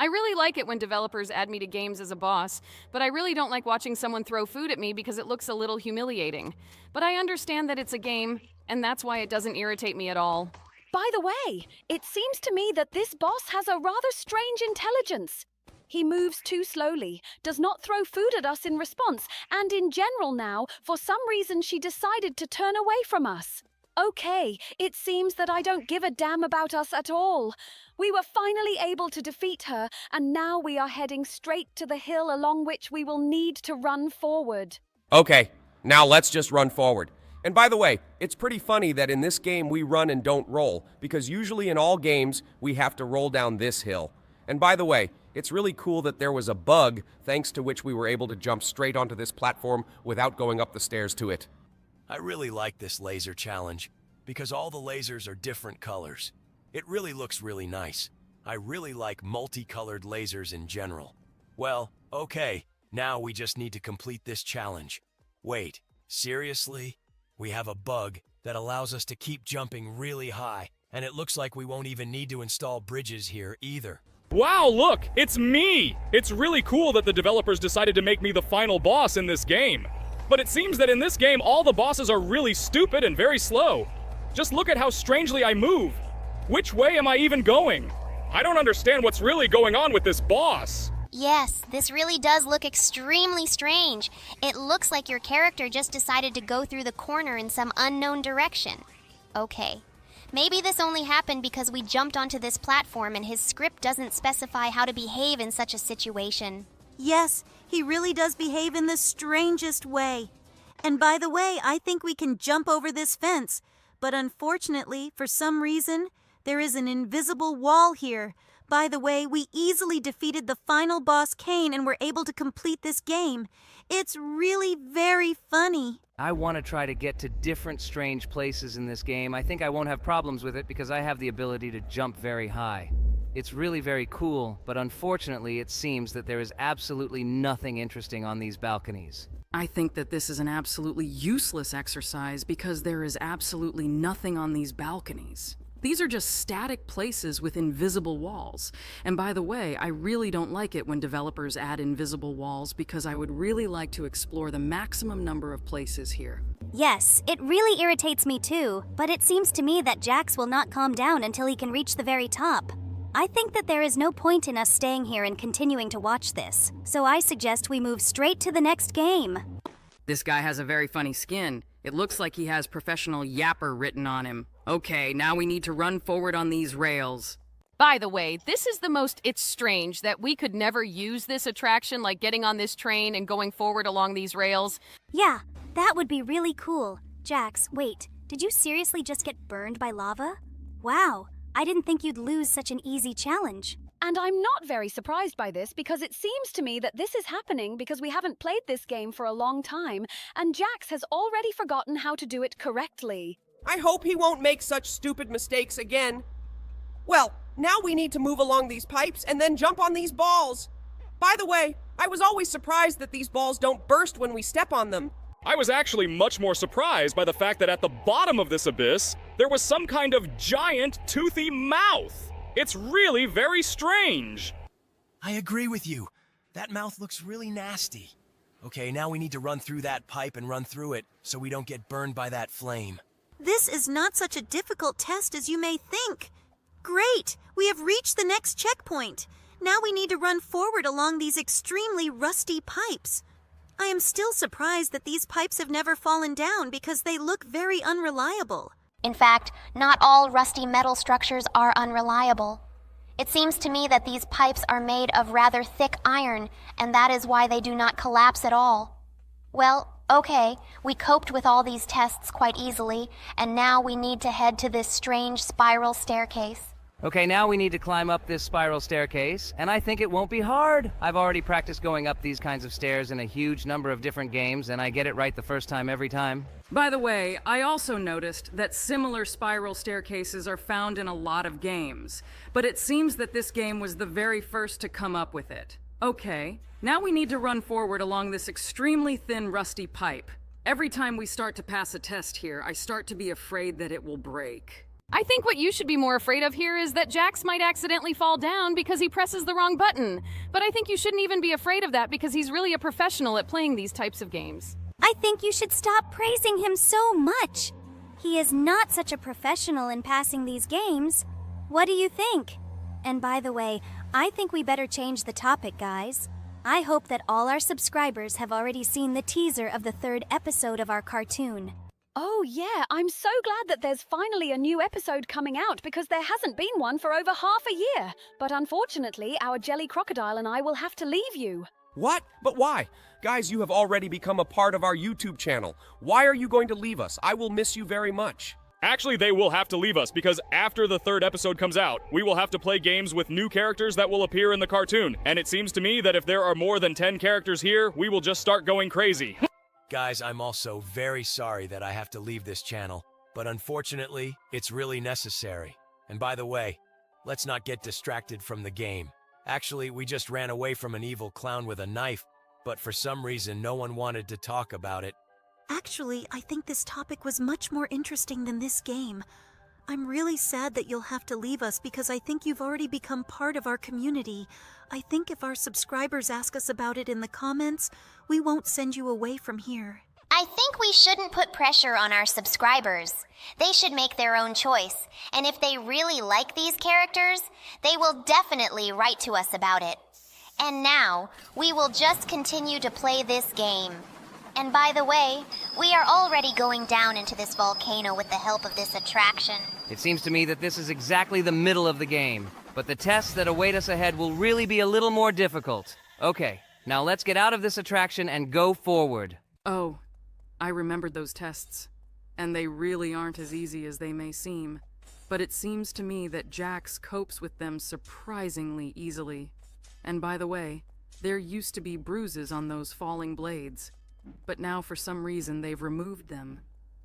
I really like it when developers add me to games as a boss, but I really don't like watching someone throw food at me because it looks a little humiliating. But I understand that it's a game, and that's why it doesn't irritate me at all. By the way, it seems to me that this boss has a rather strange intelligence. He moves too slowly, does not throw food at us in response, and in general now, for some reason she decided to turn away from us. Okay, it seems that I don't give a damn about us at all. We were finally able to defeat her, and now we are heading straight to the hill along which we will need to run forward. Okay, now let's just run forward. And by the way, it's pretty funny that in this game we run and don't roll, because usually in all games we have to roll down this hill. And by the way, it's really cool that there was a bug thanks to which we were able to jump straight onto this platform without going up the stairs to it. I really like this laser challenge because all the lasers are different colors. It really looks really nice. I really like multicolored lasers in general. Well, okay, now we just need to complete this challenge. Wait, seriously? We have a bug that allows us to keep jumping really high, and it looks like we won't even need to install bridges here either. Wow, look, it's me! It's really cool that the developers decided to make me the final boss in this game. But it seems that in this game, all the bosses are really stupid and very slow. Just look at how strangely I move. Which way am I even going? I don't understand what's really going on with this boss. Yes, this really does look extremely strange. It looks like your character just decided to go through the corner in some unknown direction. Okay. Maybe this only happened because we jumped onto this platform and his script doesn't specify how to behave in such a situation. Yes, he really does behave in the strangest way. And by the way, I think we can jump over this fence. But unfortunately, for some reason, there is an invisible wall here. By the way, we easily defeated the final boss, Cain, and were able to complete this game. It's really very funny. I want to try to get to different strange places in this game. I think I won't have problems with it because I have the ability to jump very high. It's really very cool, but unfortunately it seems that there is absolutely nothing interesting on these balconies. I think that this is an absolutely useless exercise because there is absolutely nothing on these balconies. These are just static places with invisible walls. And by the way, I really don't like it when developers add invisible walls because I would really like to explore the maximum number of places here. Yes, it really irritates me too, but it seems to me that Jax will not calm down until he can reach the very top. I think that there is no point in us staying here and continuing to watch this, so I suggest we move straight to the next game. This guy has a very funny skin. It looks like he has professional yapper written on him. Okay, now we need to run forward on these rails. By the way, this is the most it's strange that we could never use this attraction like getting on this train and going forward along these rails. Yeah, that would be really cool. Jax, wait, did you seriously just get burned by lava? Wow, I didn't think you'd lose such an easy challenge. And I'm not very surprised by this because it seems to me that this is happening because we haven't played this game for a long time, and Jax has already forgotten how to do it correctly. I hope he won't make such stupid mistakes again. Well, now we need to move along these pipes and then jump on these balls. By the way, I was always surprised that these balls don't burst when we step on them. I was actually much more surprised by the fact that at the bottom of this abyss, there was some kind of giant, toothy mouth. It's really very strange. I agree with you. That mouth looks really nasty. Okay, now we need to run through that pipe and run through it so we don't get burned by that flame. This is not such a difficult test as you may think. Great! We have reached the next checkpoint. Now we need to run forward along these extremely rusty pipes. I am still surprised that these pipes have never fallen down because they look very unreliable. In fact, not all rusty metal structures are unreliable. It seems to me that these pipes are made of rather thick iron, and that is why they do not collapse at all. Well, okay, we coped with all these tests quite easily, and now we need to head to this strange spiral staircase. Okay, now we need to climb up this spiral staircase, and I think it won't be hard. I've already practiced going up these kinds of stairs in a huge number of different games, and I get it right the first time every time. By the way, I also noticed that similar spiral staircases are found in a lot of games, but it seems that this game was the very first to come up with it. Okay, now we need to run forward along this extremely thin rusty pipe. Every time we start to pass a test here, I start to be afraid that it will break. I think what you should be more afraid of here is that Jax might accidentally fall down because he presses the wrong button. But I think you shouldn't even be afraid of that because he's really a professional at playing these types of games. I think you should stop praising him so much. He is not such a professional in passing these games. What do you think? And by the way, I think we better change the topic, guys. I hope that all our subscribers have already seen the teaser of the 3rd episode of our cartoon. Oh yeah, I'm so glad that there's finally a new episode coming out because there hasn't been one for over half a year. But unfortunately, our jelly crocodile and I will have to leave you. What? But why? Guys, you have already become a part of our YouTube channel. Why are you going to leave us? I will miss you very much. Actually, they will have to leave us because after the 3rd episode comes out, we will have to play games with new characters that will appear in the cartoon. And it seems to me that if there are more than 10 characters here, we will just start going crazy. Guys, I'm also very sorry that I have to leave this channel, but unfortunately, it's really necessary. And by the way, let's not get distracted from the game. Actually, we just ran away from an evil clown with a knife, but for some reason, no one wanted to talk about it. Actually, I think this topic was much more interesting than this game. I'm really sad that you'll have to leave us because I think you've already become part of our community. I think if our subscribers ask us about it in the comments, we won't send you away from here. I think we shouldn't put pressure on our subscribers. They should make their own choice, and if they really like these characters, they will definitely write to us about it. And now, we will just continue to play this game. And by the way, we are already going down into this volcano with the help of this attraction. It seems to me that this is exactly the middle of the game, but the tests that await us ahead will really be a little more difficult. Okay, now let's get out of this attraction and go forward. Oh, I remembered those tests, and they really aren't as easy as they may seem. But it seems to me that Jax copes with them surprisingly easily. And by the way, there used to be bruises on those falling blades. But now for some reason they've removed them.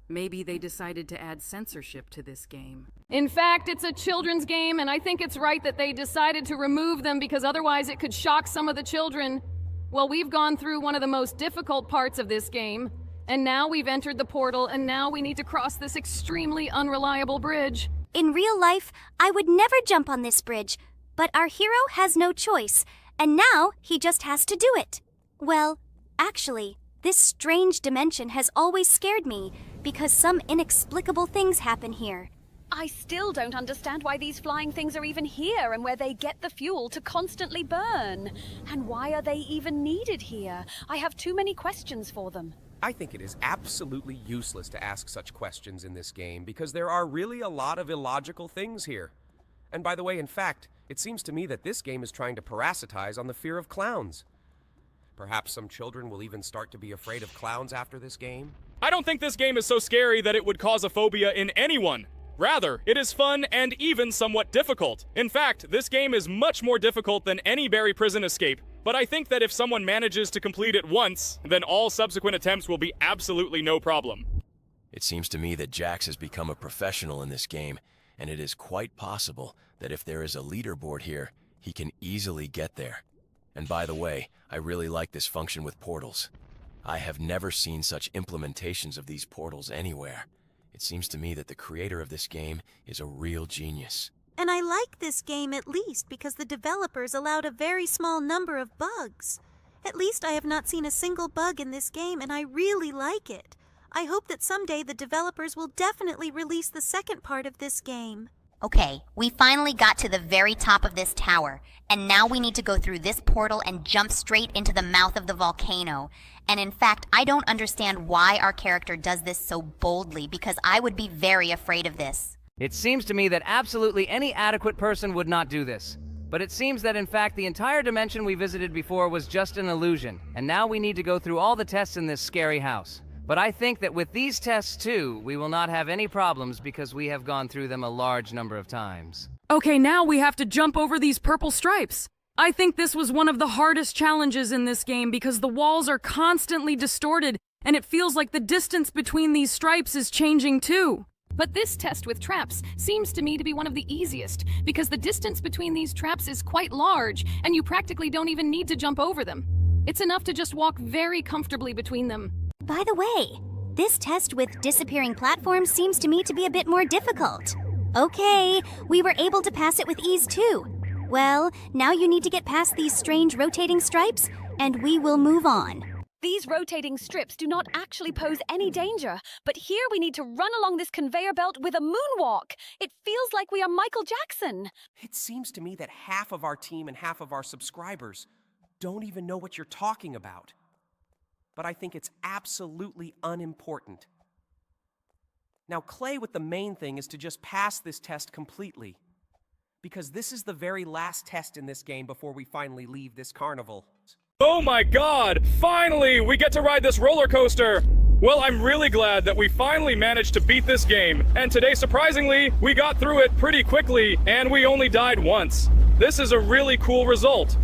Maybe they decided to add censorship to this game. In fact, it's a children's game, and I think it's right that they decided to remove them because otherwise it could shock some of the children. Well, we've gone through one of the most difficult parts of this game, and now we've entered the portal, and now we need to cross this extremely unreliable bridge. In real life, I would never jump on this bridge, but our hero has no choice, and now he just has to do it. Well, actually, this strange dimension has always scared me because some inexplicable things happen here. I still don't understand why these flying things are even here and where they get the fuel to constantly burn. And why are they even needed here? I have too many questions for them. I think it is absolutely useless to ask such questions in this game because there are really a lot of illogical things here. And by the way, in fact, it seems to me that this game is trying to parasitize on the fear of clowns. Perhaps some children will even start to be afraid of clowns after this game. I don't think this game is so scary that it would cause a phobia in anyone. Rather, it is fun and even somewhat difficult. In fact, this game is much more difficult than any Barry prison escape. But I think that if someone manages to complete it once, then all subsequent attempts will be absolutely no problem. It seems to me that Jax has become a professional in this game, and it is quite possible that if there is a leaderboard here, he can easily get there. And by the way, I really like this function with portals. I have never seen such implementations of these portals anywhere. It seems to me that the creator of this game is a real genius. And I like this game at least because the developers allowed a very small number of bugs. At least I have not seen a single bug in this game, and I really like it. I hope that someday the developers will definitely release the second part of this game. Okay, we finally got to the very top of this tower, and now we need to go through this portal and jump straight into the mouth of the volcano. And in fact, I don't understand why our character does this so boldly, because I would be very afraid of this. It seems to me that absolutely any adequate person would not do this. But it seems that in fact the entire dimension we visited before was just an illusion, and now we need to go through all the tests in this scary house. But I think that with these tests too, we will not have any problems because we have gone through them a large number of times. Okay, now we have to jump over these purple stripes. I think this was one of the hardest challenges in this game because the walls are constantly distorted and it feels like the distance between these stripes is changing too. But this test with traps seems to me to be one of the easiest because the distance between these traps is quite large and you practically don't even need to jump over them. It's enough to just walk very comfortably between them. By the way, this test with disappearing platforms seems to me to be a bit more difficult. Okay, we were able to pass it with ease too. Well, now you need to get past these strange rotating stripes, and we will move on. These rotating strips do not actually pose any danger, but here we need to run along this conveyor belt with a moonwalk. It feels like we are Michael Jackson. It seems to me that half of our team and half of our subscribers don't even know what you're talking about. But I think it's absolutely unimportant. Now, Clay with the main thing is to just pass this test completely, because this is the very last test in this game before we finally leave this carnival. Oh my god! Finally, we get to ride this roller coaster! Well, I'm really glad that we finally managed to beat this game, and today, surprisingly, we got through it pretty quickly, and we only died once. This is a really cool result.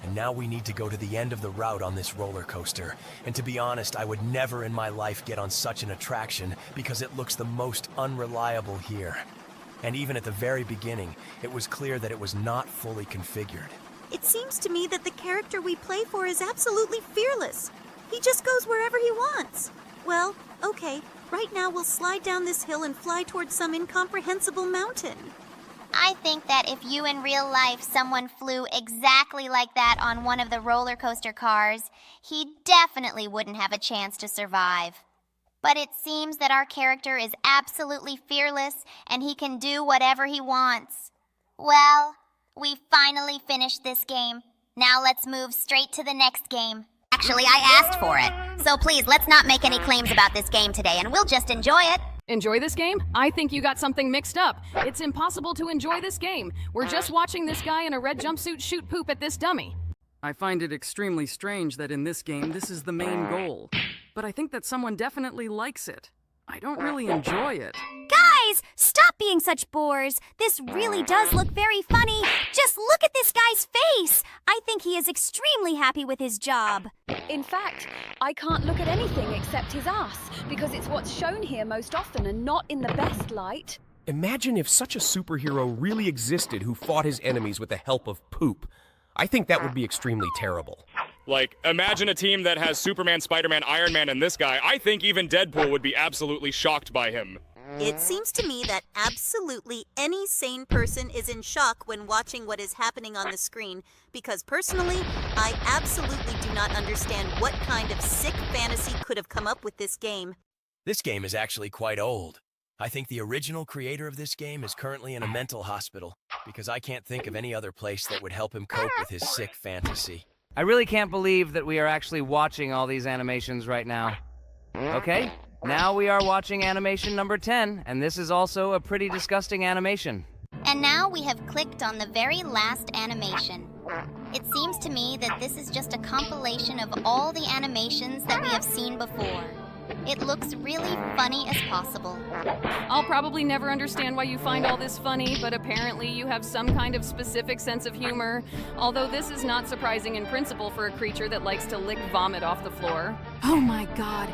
And now we need to go to the end of the route on this roller coaster. And to be honest, I would never in my life get on such an attraction because it looks the most unreliable here. And even at the very beginning, it was clear that it was not fully configured. It seems to me that the character we play for is absolutely fearless. He just goes wherever he wants. Well, okay, right now we'll slide down this hill and fly towards some incomprehensible mountain. I think that if you in real life someone flew exactly like that on one of the roller coaster cars, he definitely wouldn't have a chance to survive. But it seems that our character is absolutely fearless and he can do whatever he wants. Well, we finally finished this game. Now let's move straight to the next game. Actually, I asked for it. So please, let's not make any claims about this game today and we'll just enjoy it. Enjoy this game? I think you got something mixed up. It's impossible to enjoy this game. We're just watching this guy in a red jumpsuit shoot poop at this dummy. I find it extremely strange that in this game this is the main goal. But I think that someone definitely likes it. I don't really enjoy it. Guys, stop being such bores. This really does look very funny. Just look at this guy's face. I think he is extremely happy with his job. In fact, I can't look at anything except his ass, because it's what's shown here most often and not in the best light. Imagine if such a superhero really existed who fought his enemies with the help of poop. I think that would be extremely terrible. Like, imagine a team that has Superman, Spider-Man, Iron Man, and this guy. I think even Deadpool would be absolutely shocked by him. It seems to me that absolutely any sane person is in shock when watching what is happening on the screen, because personally, I absolutely do not understand what kind of sick fantasy could have come up with this game. This game is actually quite old. I think the original creator of this game is currently in a mental hospital, because I can't think of any other place that would help him cope with his sick fantasy. I really can't believe that we are actually watching all these animations right now. Okay, now we are watching animation number 10, and this is also a pretty disgusting animation. And now we have clicked on the very last animation. It seems to me that this is just a compilation of all the animations that we have seen before. It looks really funny as possible. I'll probably never understand why you find all this funny, but apparently you have some kind of specific sense of humor. Although this is not surprising in principle for a creature that likes to lick vomit off the floor. Oh my god,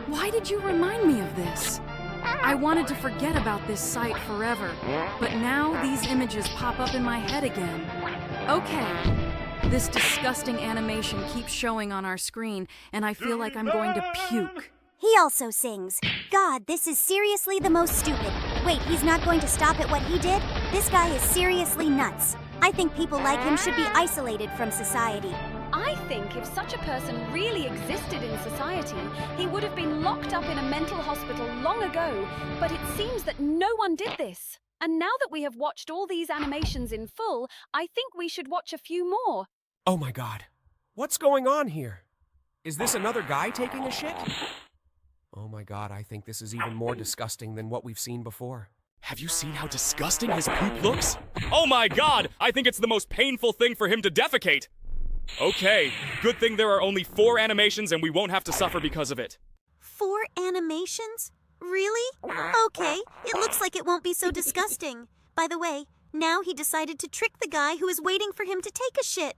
why did you remind me of this? I wanted to forget about this sight forever, but now these images pop up in my head again. Okay, this disgusting animation keeps showing on our screen, and I feel like I'm going to puke. He also sings. God, this is seriously the most stupid. Wait, he's not going to stop at what he did? This guy is seriously nuts. I think people like him should be isolated from society. I think if such a person really existed in society, he would have been locked up in a mental hospital long ago. But it seems that no one did this. And now that we have watched all these animations in full, I think we should watch a few more. Oh my god. What's going on here? Is this another guy taking a shit? Oh my god, I think this is even more disgusting than what we've seen before. Have you seen how disgusting his poop looks? Oh my god! I think it's the most painful thing for him to defecate! Okay, good thing there are only 4 animations and we won't have to suffer because of it. 4 animations? Really? Okay, it looks like it won't be so disgusting. By the way, now he decided to trick the guy who is waiting for him to take a shit.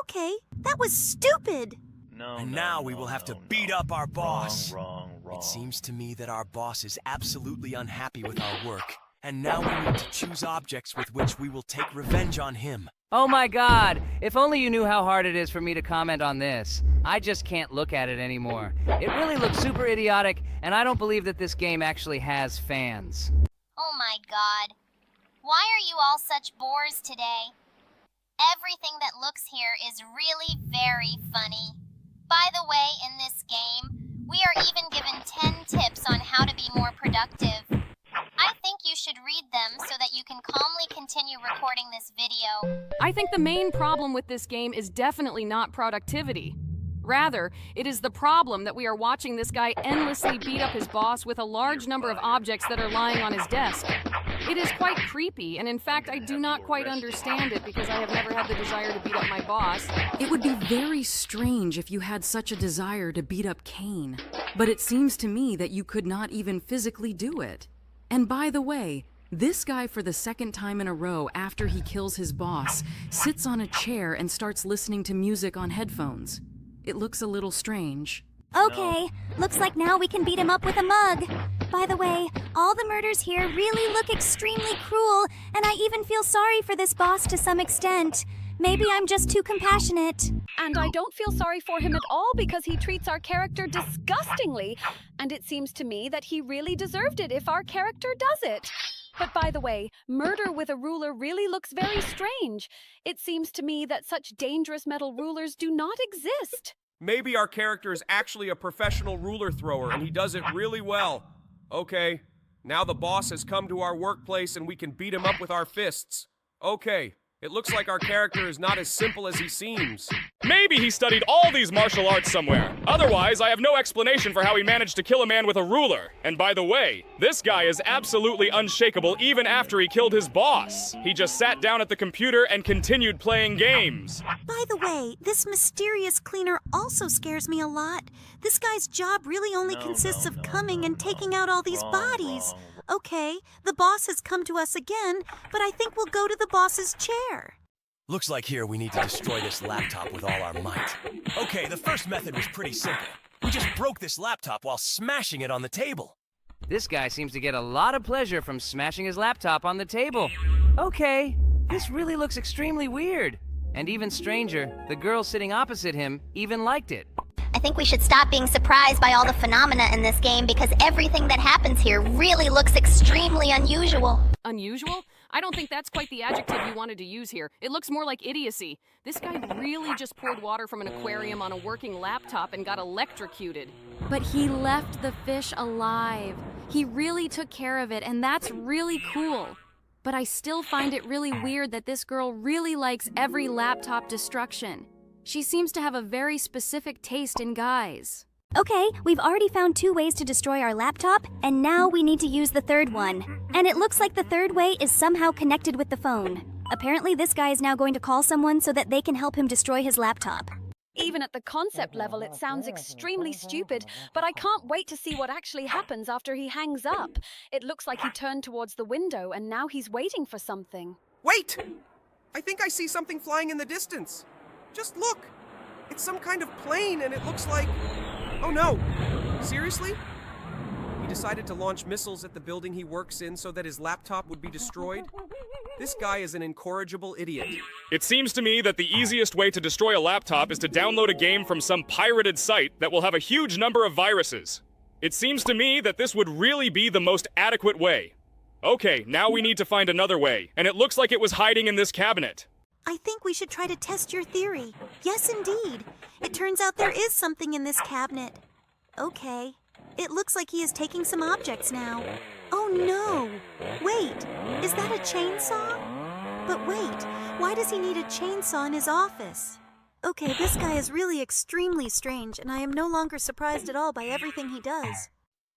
Okay, that was stupid. And now we will have to beat up our boss. Wrong. It seems to me that our boss is absolutely unhappy with our work. And now we need to choose objects with which we will take revenge on him. Oh my god, if only you knew how hard it is for me to comment on this. I just can't look at it anymore. It really looks super idiotic, and I don't believe that this game actually has fans. Oh my god. Why are you all such bores today? Everything that looks here is really very funny. By the way, in this game, we are even given 10 tips on how to be more productive. I think you should read them so that you can calmly continue recording this video. I think the main problem with this game is definitely not productivity. Rather, it is the problem that we are watching this guy endlessly beat up his boss with a large number of objects that are lying on his desk. It is quite creepy, and in fact, I do not quite understand it because I have never had the desire to beat up my boss. It would be very strange if you had such a desire to beat up Cain, but it seems to me that you could not even physically do it. And by the way, this guy, for the second time in a row after he kills his boss, sits on a chair and starts listening to music on headphones. It looks a little strange. Okay, looks like now we can beat him up with a mug. By the way, all the murders here really look extremely cruel, and I even feel sorry for this boss to some extent. Maybe I'm just too compassionate. And I don't feel sorry for him at all because he treats our character disgustingly. And it seems to me that he really deserved it if our character does it. But by the way, murder with a ruler really looks very strange. It seems to me that such dangerous metal rulers do not exist. Maybe our character is actually a professional ruler thrower and he does it really well. Okay, now the boss has come to our workplace and we can beat him up with our fists. Okay, it looks like our character is not as simple as he seems. Maybe he studied all these martial arts somewhere. Otherwise, I have no explanation for how he managed to kill a man with a ruler. And by the way, this guy is absolutely unshakable even after he killed his boss. He just sat down at the computer and continued playing games. By the way, this mysterious cleaner also scares me a lot. This guy's job really only consists of coming and taking out all these bodies. Okay, the boss has come to us again, but I think we'll go to the boss's chair. Looks like here we need to destroy this laptop with all our might. Okay, the first method was pretty simple. We just broke this laptop while smashing it on the table. This guy seems to get a lot of pleasure from smashing his laptop on the table. Okay, this really looks extremely weird. And even stranger, the girl sitting opposite him even liked it. I think we should stop being surprised by all the phenomena in this game because everything that happens here really looks extremely unusual. Unusual? I don't think that's quite the adjective you wanted to use here. It looks more like idiocy. This guy really just poured water from an aquarium on a working laptop and got electrocuted. But he left the fish alive. He really took care of it, and that's really cool. But I still find it really weird that this girl really likes every laptop destruction. She seems to have a very specific taste in guys. Okay, we've already found 2 ways to destroy our laptop, and now we need to use the third one. And it looks like the third way is somehow connected with the phone. Apparently this guy is now going to call someone so that they can help him destroy his laptop. Even at the concept level, it sounds extremely stupid, but I can't wait to see what actually happens after he hangs up. It looks like he turned towards the window, and now he's waiting for something. Wait! I think I see something flying in the distance. Just look! It's some kind of plane and it looks like... Oh no! Seriously? He decided to launch missiles at the building he works in so that his laptop would be destroyed? This guy is an incorrigible idiot. It seems to me that the easiest way to destroy a laptop is to download a game from some pirated site that will have a huge number of viruses. It seems to me that this would really be the most adequate way. Okay, now we need to find another way, and it looks like it was hiding in this cabinet. I think we should try to test your theory. Yes, indeed. It turns out there is something in this cabinet. Okay. It looks like he is taking some objects now. Oh no! Wait, is that a chainsaw? But wait, why does he need a chainsaw in his office? Okay, this guy is really extremely strange, and I am no longer surprised at all by everything he does.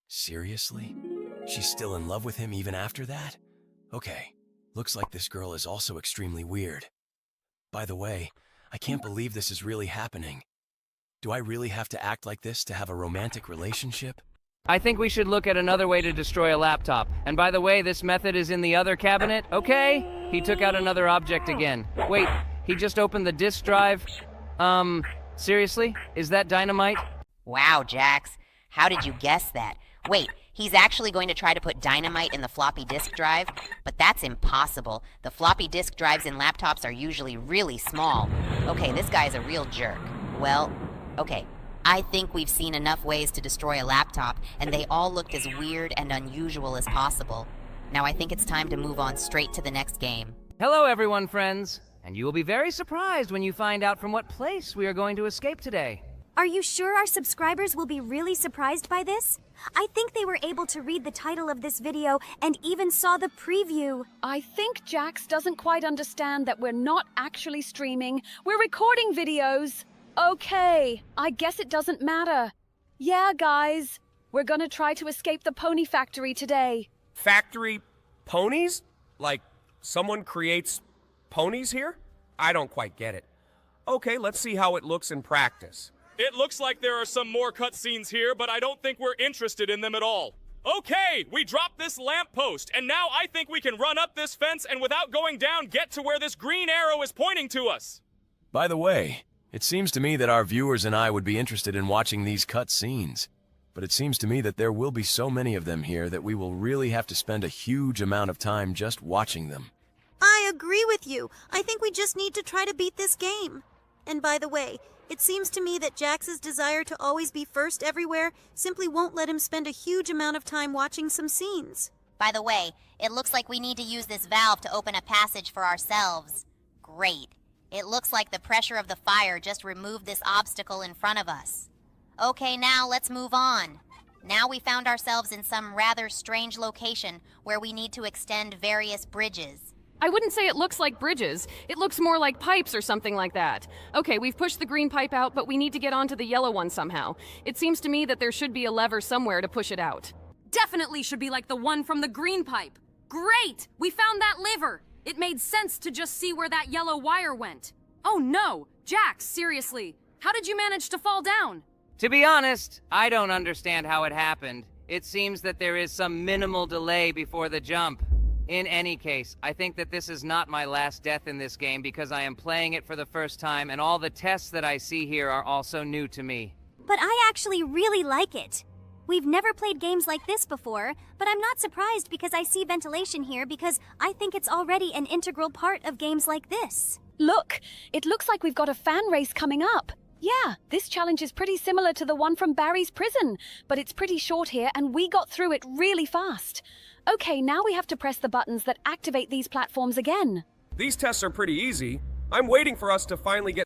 Seriously? She's still in love with him even after that? Okay, looks like this girl is also extremely weird. By the way, I can't believe this is really happening. Do I really have to act like this to have a romantic relationship? I think we should look at another way to destroy a laptop. And by the way, this method is in the other cabinet, okay? He took out another object again. Wait, he just opened the disk drive? Seriously? Is that dynamite? Wow, Jax. How did you guess that? Wait, he's actually going to try to put dynamite in the floppy disk drive? But that's impossible. The floppy disk drives in laptops are usually really small. Okay, this guy's a real jerk. Well, okay. I think we've seen enough ways to destroy a laptop, and they all looked as weird and unusual as possible. Now I think it's time to move on straight to the next game. Hello, everyone, friends. And you will be very surprised when you find out from what place we are going to escape today. Are you sure our subscribers will be really surprised by this? I think they were able to read the title of this video and even saw the preview. I think Jax doesn't quite understand that we're not actually streaming. We're recording videos. Okay, I guess it doesn't matter. Yeah, guys, we're gonna try to escape the pony factory today. Factory ponies? Like someone creates ponies here? I don't quite get it. Okay, let's see how it looks in practice. It looks like there are some more cutscenes here, but I don't think we're interested in them at all. Okay, we dropped this lamppost, and now I think we can run up this fence and without going down get to where this green arrow is pointing to us. By the way, it seems to me that our viewers and I would be interested in watching these cutscenes. But it seems to me that there will be so many of them here that we will really have to spend a huge amount of time just watching them. I agree with you. I think we just need to try to beat this game. And by the way, it seems to me that Jax's desire to always be first everywhere simply won't let him spend a huge amount of time watching some scenes. By the way, it looks like we need to use this valve to open a passage for ourselves. Great. It looks like the pressure of the fire just removed this obstacle in front of us. Okay, now let's move on. Now we found ourselves in some rather strange location where we need to extend various bridges. I wouldn't say it looks like bridges. It looks more like pipes or something like that. Okay, we've pushed the green pipe out, but we need to get onto the yellow one somehow. It seems to me that there should be a lever somewhere to push it out. Definitely should be like the one from the green pipe. Great! We found that lever! It made sense to just see where that yellow wire went. Oh no! Jax, seriously, how did you manage to fall down? To be honest, I don't understand how it happened. It seems that there is some minimal delay before the jump. In any case, I think that this is not my last death in this game because I am playing it for the first time and all the tests that I see here are also new to me. But I actually really like it. We've never played games like this before, but I'm not surprised because I see ventilation here because I think it's already an integral part of games like this. Look, it looks like we've got a fan race coming up. Yeah, this challenge is pretty similar to the one from Barry's prison, but it's pretty short here and we got through it really fast. Okay, now we have to press the buttons that activate these platforms again. These tests are pretty easy. I'm waiting for us to finally get